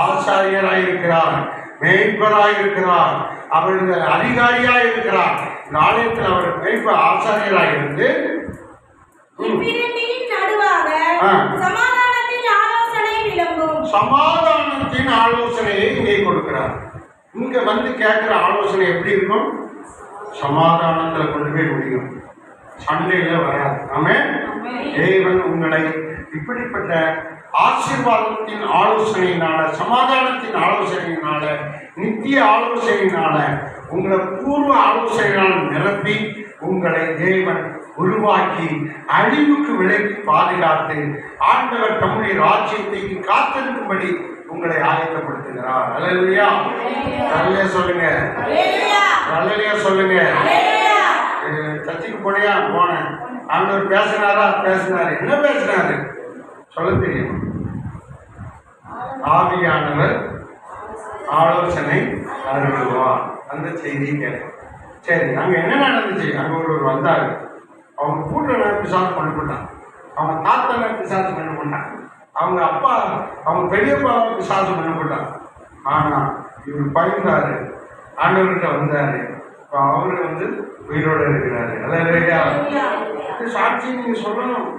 ஆசாரியராய் இருக்கிறார், மேய்ப்பராய் இருக்கிறார், அவர் இந்த அதிகாரியாய் இருக்கிறார். இந்த ஆலயத்தில் அவர் மேய்ப்பர் ஆசாரியராய் இருந்து இவ்விரண்டின் நடுவாக ஆ. சமாதானத்தின் ஆலோசனை விளங்கும். சமாதானத்தின் ஆலோசனையை இங்கே கொடுக்கிறார். இங்க வந்து கேட்கிற ஆலோசனை எப்படி இருக்கும்? சமாதானத்துல கொண்டு போய் முடியும், சண்டையில வராது. ஆமென். தேவன் உங்களை இப்படிப்பட்ட ஆசீர்வாதத்தின் ஆலோசனையினால, சமாதானத்தின் ஆலோசனையினால, நித்திய ஆலோசனையினால, உங்களை பூர்வ ஆலோசனையினால் நிரப்பி உங்களை தேவன் உருவாக்கி அழிவுக்கு விலக்கி பாதுகாத்து ஆண்டவர் தம்முடைய ராஜ்யத்தை காத்திருக்கும்படி உங்களை ஆயத்தப்படுத்துகிறார். அல்லேலூயா. அல்லேலூயா சொல்லுங்க. அல்லேலூயா சொல்லுங்க. சர்ச்சுக்கு போனியா? போனேன். ஆண்டவர் பேசினாரா? பேசினாரு. என்ன பேசினாரு சொல்ல தெரியும். ஆவியானவர் ஆலோசனை அருள்வார். அந்த செய்தியை கேட்டோம். சரி, அங்க என்ன நடந்துச்சு? அங்க ஒருவர் வந்தாரு. அவங்க கூட்டுற பிசாசு பண்ண போட்டான், அவங்க தாத்தனை பிசாசு பண்ண போட்டான், அவங்க அப்பா அவங்க பெரியப்பாவை பிசாசு பண்ண போட்டான். ஆனா இவர் பயந்தாரு, ஆண்டவர்கிட்ட வந்தாரு. இப்போ அவரு உயிரோடு இருக்கிறாரு. அதான் சாட்சி நீங்க சொல்லணும்,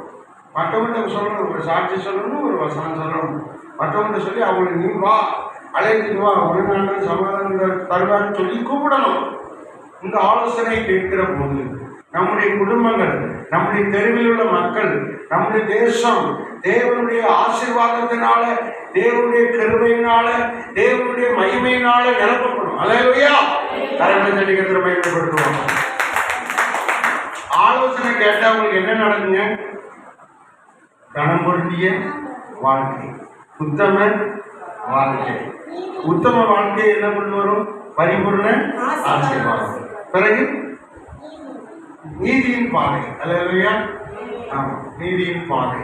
மற்றவங்கிட்ட சொல்லணும். ஒரு சாட்சி சொல்லணும், ஒரு வசனம் சொல்லணும். மற்றவங்கிட்ட சொல்லி அவங்களை நீ வா, அழைத்துட்டு வா, ஒரு நாள் சமாதானம் தருவான்னு சொல்லி கூப்பிடணும். இந்த ஆலோசனை கேட்கிற போது நம்முடைய குடும்பங்கள், நம்முடைய தெருவில் உள்ள மக்கள், நம்முடைய தேசம் தேவனுடைய ஆசீர்வாதத்தினால, தேவனுடைய கிருபையினால, தேவனுடைய மகிமையினால நிரப்பப்படும். அல்லேலூயா. கரங்களை தட்டி கர்த்தரை மகிமைப்படுத்துவோம். ஆலோசனை கேட்டா உங்களுக்கு என்ன நடக்குங்க? கணம் பொருந்திய வாழ்க்கை, உத்தம வாழ்க்கை. உத்தம வாழ்க்கை என்ன கொண்டு வரும்? பரிபூர்ண ஆசீர்வாதம். பிறகு நீதியின் பாதை. அல்லேலூயா. ஆமா, நீதியின் பாதை.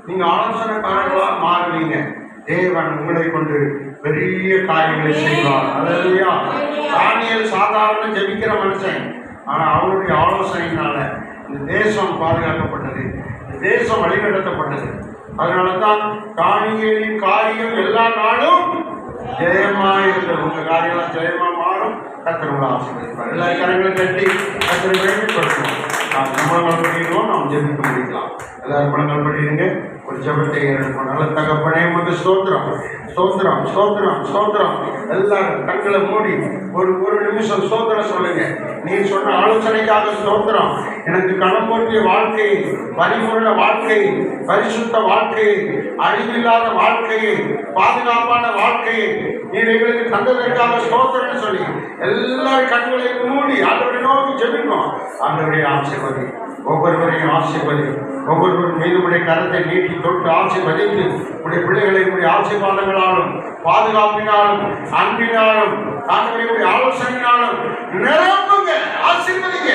நீங்க ஆலோசனைக்காரர்களா மாறுவீங்க. தேவன் உங்களை கொண்டு பெரிய காரியங்களை செய்வார். அல்லேலூயா. தானியேல் சாதாரண ஜெபிக்கிற மனுஷன், ஆனா அவருடைய ஆலோசனையினால இந்த தேசம் பாதுகாக்கப்பட்டது, இந்த தேசம் வழிநடத்தப்பட்டது. அதனாலதான் தானியேலின் காரியம் எல்லா நாளும் ஜெயமா இருக்கிறது. உங்க காரியம் ஜெயமா மாறும். கர்த்தர் உங்களை ஆசீர்வதிப்பார். எல்லா கரங்களும் கட்டி கர்த்தரை மேன்மைப்படுத்துவோம். நாம் நம்மளங்கள் பண்ணிடுவோம், நாம் ஜெபிக்க முடிக்கலாம். எல்லாரும் பணங்கள் பண்ணிடுங்க. ஒரு ஜெபத்தை ஏற்படும். நல்ல தகப்பனே உமக்கு ஸ்தோத்திரம், ஸ்தோத்திரம், ஸ்தோத்திரம், ஸ்தோத்திரம். எல்லாரும் கண்களை மூடி ஒரு நிமிஷம் ஸ்தோத்திரம் சொல்லுங்க. நீ சொன்ன ஆலோசனைக்காக ஸ்தோத்திரம். எனக்கு கணம் போற்றிய வாழ்க்கை, பரிபூர்ண வாழ்க்கை, பரிசுத்த வாழ்க்கை, அழிவில்லாத வாழ்க்கை, பாதுகாப்பான வாழ்க்கை, நீர் எங்களுக்கு தந்ததற்காக ஸ்தோத்திரம்னு சொல்லி எல்லாரும் கண்களை மூடி ஆண்டவரை நோக்கி ஜெபிப்போம். ஆண்டவரை ஆசீர்வதி, ஒவ்வொருவரையும் ஆசீர்வதி, ஒவ்வொருவரும் மீது உடைய கரத்தை நீட்டி தொட்டு ஆசீர்வதித்து உடைய பிள்ளைகளை உடைய ஆசீர்வாதங்களாலும் பாதுகாப்பினாலும் அன்பினாலும் ஆண்டவருடைய ஆலோசனையினாலும் நிரப்புங்க, ஆசீர்வதிங்க.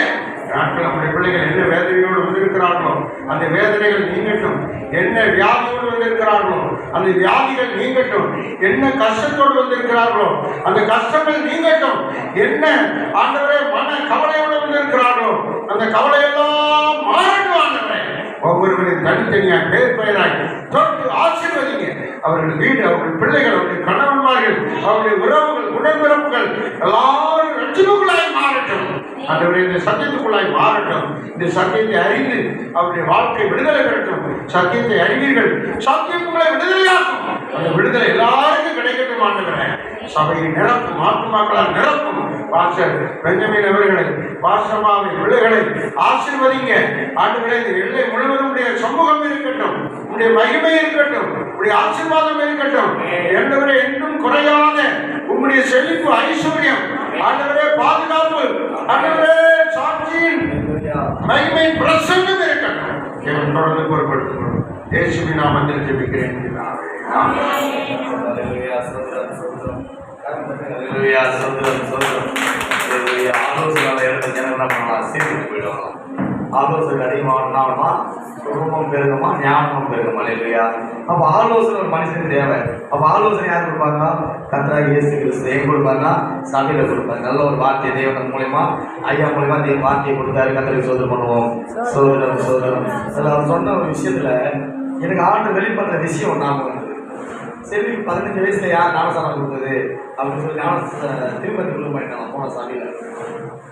நாட்கள் நம்முடைய பிள்ளைகள் என்ன வேதனையோடு வந்திருக்கிறார்களோ அந்த வேதனைகள் நீங்கட்டும், என்ன வியாதியோடு வந்திருக்கிறார்களோ அந்த வியாதிகள் நீங்கட்டும், என்ன கஷ்டத்தோடு வந்திருக்கிறார்களோ அந்த கஷ்டங்கள் நீங்கட்டும், என்ன ஆண்டவரே மன கவலையோடு வந்திருக்கிறார்களோ அந்த கவலையெல்லாம் மாறட்டும். ஆண்டவரே ஒவ்வொருவரையும் தனித்தனியாக பேர் பெயராய் தொட்டு ஆசீர்வதிங்க. அவர்கள் வீடு, அவர்கள் பிள்ளைகள், அவருடைய கணவன்மார்கள், அவருடைய உறவுகள், உடன்பிறப்புகள் எல்லாரும் ரட்சிப்புகளாய் மாறட்டும். ஆண்டவரே இந்த சத்தியத்துக்குள்ளாய் மாறட்டும். இந்த சத்தியத்தை அறிந்து அவருடைய வாழ்க்கை விடுதலை பெறட்டும். சத்தியத்தை அறிவீர்கள், சத்தியம் உங்களை விடுதலையாக்கும். அந்த விடுதலை எல்லாருக்கும் கிடைக்கட்டும். ஆண்டவரே சபையை நிரப்பும், ஆத்துமாக்களால் நிரப்பும். பாஸ்டர் பெஞ்சமின் அவர்களை, பாஸ்டர்மாவை, பிள்ளைகளை ஆசீர்வதிங்க. ஆண்டவரே இந்த எல்லை முழுவதும் உடைய சமூகம் இருக்கட்டும், உடைய மகிமை இருக்கட்டும், உடைய ஆசீர்வாதம் இருக்கட்டும். ஆண்டவரே என்றும் குறையாத உங்களுடைய செழிப்பு, ஐஸ்வர்யம், ஆண்டவரே பாதுகாப்பு, ஆண்டவரே சாட்சியின் மகிமை பிரசன்னம் இருக்கட்டும். தேவன் தொடர்ந்து பொறுப்படுத்திக் இயேசுவின் நாமத்தில் ஜெபிக்கிறேன். ஆலோசனை எடுத்த ஜனங்கள் என்ன பண்ணலாம், சீர்கிட்டு போயிடுவாங்க. ஆலோசனை அதிகமாகனா குடும்பம் பெருகுமா, ஞானமும் பெருகுமா இல்லையா? அப்போ ஆலோசனை ஒரு மனுஷனுக்கு தேவை. அப்போ ஆலோசனை யார் கொடுப்பாங்க? கர்த்தராகிய இயேசு கிறிஸ்து. எங்க கொடுப்பாங்க? சபையில் கொடுப்பாங்க. நல்ல ஒரு வார்த்தையை தேவன் மூலியமா, ஐயா மூலியமா தேவன் வார்த்தையை கொடுத்தாரு. கர்த்தருக்கு சோதனை பண்ணுவோம். சோதரம் சோதரம் அதில் அவர் சொன்ன ஒரு விஷயத்துல எனக்கு ஆண்டு வெளிப்படுற விஷயம் நாம வந்து சரி 15 வயசுல யார் ஞானசானம் கொடுத்தது அப்படின்னு சொல்லி திருப்பதி உள்ள போயிட்டாங்க போன சாமியில்.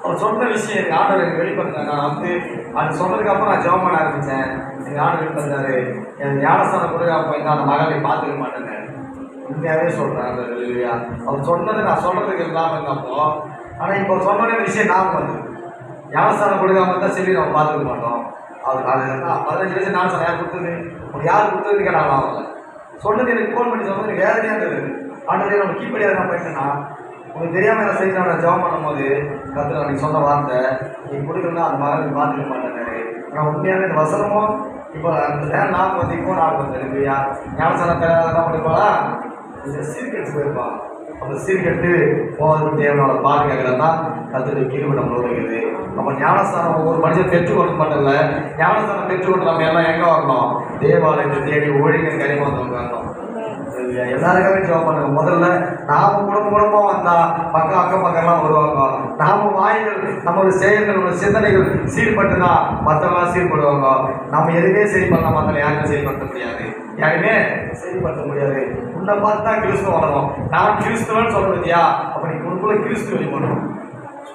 அவர் சொன்ன விஷயம் எனக்கு ஆண்டவர் எனக்கு வெளிப்படுத்தாங்க. நான் வந்து அது சொன்னதுக்கு அப்புறம் நான் ஜெபம் பண்ண ஆரம்பித்தேன். எங்கள் ஆண்டு வெளிப்படுத்தாரு, என் ஞானஸ்தானம் கொடுக்க போயிருந்தா அந்த மகளை பார்த்துக்க மாட்டேங்க. உண்மையாகவே சொல்கிறேன். அந்த இல்லையா அவர் சொன்னது நான் சொல்கிறதுக்கு இல்லாமல் இருந்தப்போ, ஆனால் இப்போ சொன்ன விஷயம் ஞாபகம் வந்து ஞானஸ்தானம் கொடுக்காம இருந்தால் சரி நம்ம பார்த்துக்க மாட்டோம். அவருக்கு அது 15 வயசு ஞானஸ்தானம் யார் கொடுத்தது, உங்களுக்கு யார் கொடுத்ததுன்னு கேட்டாங்க. அவங்க சொன்னது எனக்கு ஃபோன் பண்ணி சொன்னது எனக்கு வேதனையாக இருந்தது. ஆண்டவரே நம்ம கீப்படியாக நான் போயிட்டேன்னா உங்களுக்கு தெரியாமல் என்ன செய்ய நான் ஜெபம் பண்ணும்போது கர்த்தர் அன்றைக்கி சொன்ன வார்த்தை நீ கொடுக்கணும்னா அந்த மகனுக்கு பார்த்துக்க மாட்டேன்னாரு. ஆனால் உண்மையாகவே இந்த வசனமும் இப்போ அந்த நேரம் நாற்பது வந்து இப்போ 40 இல்லையா? ஞானஸ்தானம் என்ன பண்ணிருப்பாளா, இந்த சீர்கெட்டு போயிருப்பான். அந்த சீர்கெட்டு போவதுக்கு தேவனோட பாதுகாக்கிறதா கர்த்தருடைய கிருபை நம்மளோட இருக்குது. நம்ம ஞானஸ்தானம் ஒவ்வொரு மனுஷன் பெற்றுக்கொள்ள மாட்டோம்ல, ஞானஸ்தானம் பெற்றுக்கொண்டு நம்ம எல்லாம் எங்கே வரணும்? தேவாலயத்தை தேடி ஒழுங்க கரிமா வந்து வரணும். எல்லாருக்காக ஜெபம் பண்ணுங்க. முதல்ல நாம குடும்பமா வந்தா அக்கம் பக்கம்லாம் வருவாங்க. நாம வாய்கள், நம்மளோட செயல்கள், நம்மளோட சிந்தனைகள் சீர்பட்டுனா மற்றவங்களாம் சீர்படுவாங்க. நம்ம எதுவுமே சரி பண்ணலாம், மற்ற யாருமே சரிப்படுத்த முடியாது, யாருமே சரிப்படுத்த முடியாது. உன்னை பார்த்து தான் கிறிஸ்துவ வளரும். நான் கிறிஸ்துவன்னு சொல்றது இல்லையா? அப்ப நீ உனக்குள்ள கிறிஸ்துவ வெளிப்படணும்.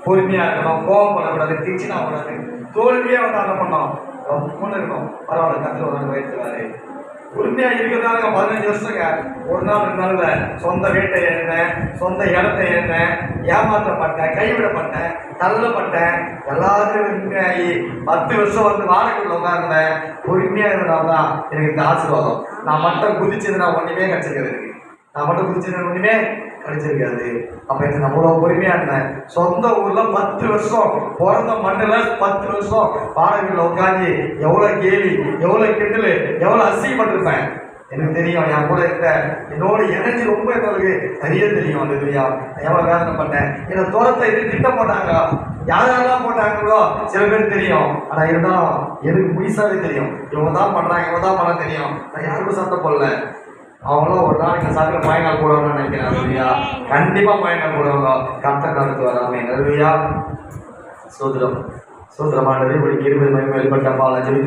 பொறுமையா இருக்கணும், கோபம் பண்ணக்கூடாது, திச்சினா கூடாது, தோல்வியே வந்து என்ன பண்ணோம், முன்னு இருக்கணும். பரவாயில்ல, கத்திர ஒரு வயிற்றுவாரு உரிமையா இருக்கிறதால 15 வருஷங்க ஒரு நாள் 2 நாள்ல சொந்த வீட்டை எழுந்தேன், சொந்த இடத்தை எழுந்தேன், ஏமாற்றப்பட்டேன், கைவிடப்பட்டேன், தள்ளப்பட்டேன், எல்லாத்தையும் உண்மையாகி 10 வருஷம் வந்து வாழைக்குள்ள உட்கார்ந்தேன். பொறுமையா இருந்தனால்தான் எனக்கு இந்த ஆசீர்வாதம். நான் மட்டும் குதிச்சது நான் ஒன்றுமே கிடைச்சிருக்கிறது, நான் மட்டும் குதிச்சது ஒன்றுமே கிடைச்சிருக்காது. அப்போ எனக்கு நான் அவ்வளோ பொறுமையா இருந்தேன். சொந்த ஊர்ல 10 வருஷம், பிறந்த மண்ணில் 10 வருஷம் வாடகையில் உட்காந்து எவ்வளோ கேலி, எவ்வளோ கிண்டல், எவ்வளோ அசிங்கப்பட்டிருப்பேன். எனக்கு தெரியும். என் கூட இருக்க என்னோட எனர்ஜி ரொம்ப எனக்கு நிறைய தெரியும். அந்த தெரியும் எவ்வளோ வேதனைப்பட்டேன். என்னை தோரத்தை இது திட்டம் போட்டாங்க, யாரெல்லாம் போட்டாங்களோ சில பேர் தெரியும். ஆனால் இருந்தாலும் எனக்கு முயசாவே தெரியும். இவங்க தான் பண்ணுறாங்க, இவங்க தான் பண்ண தெரியும். நான் யாருக்கும் சண்டை போடல. அவங்களும் ஒரு நாளைக்கு சாப்பிட மயங்கால் போடுவாங்கன்னு நினைக்கிறேன். இல்லையா? கண்டிப்பாக மயங்கால் போடுவாங்க. கர்த்தர் நடத்து வராமல் இல்லையா? சோதரம் சோதரமானது இப்படி கிருபை மகிமை வெளிப்பட்ட பாலாஜி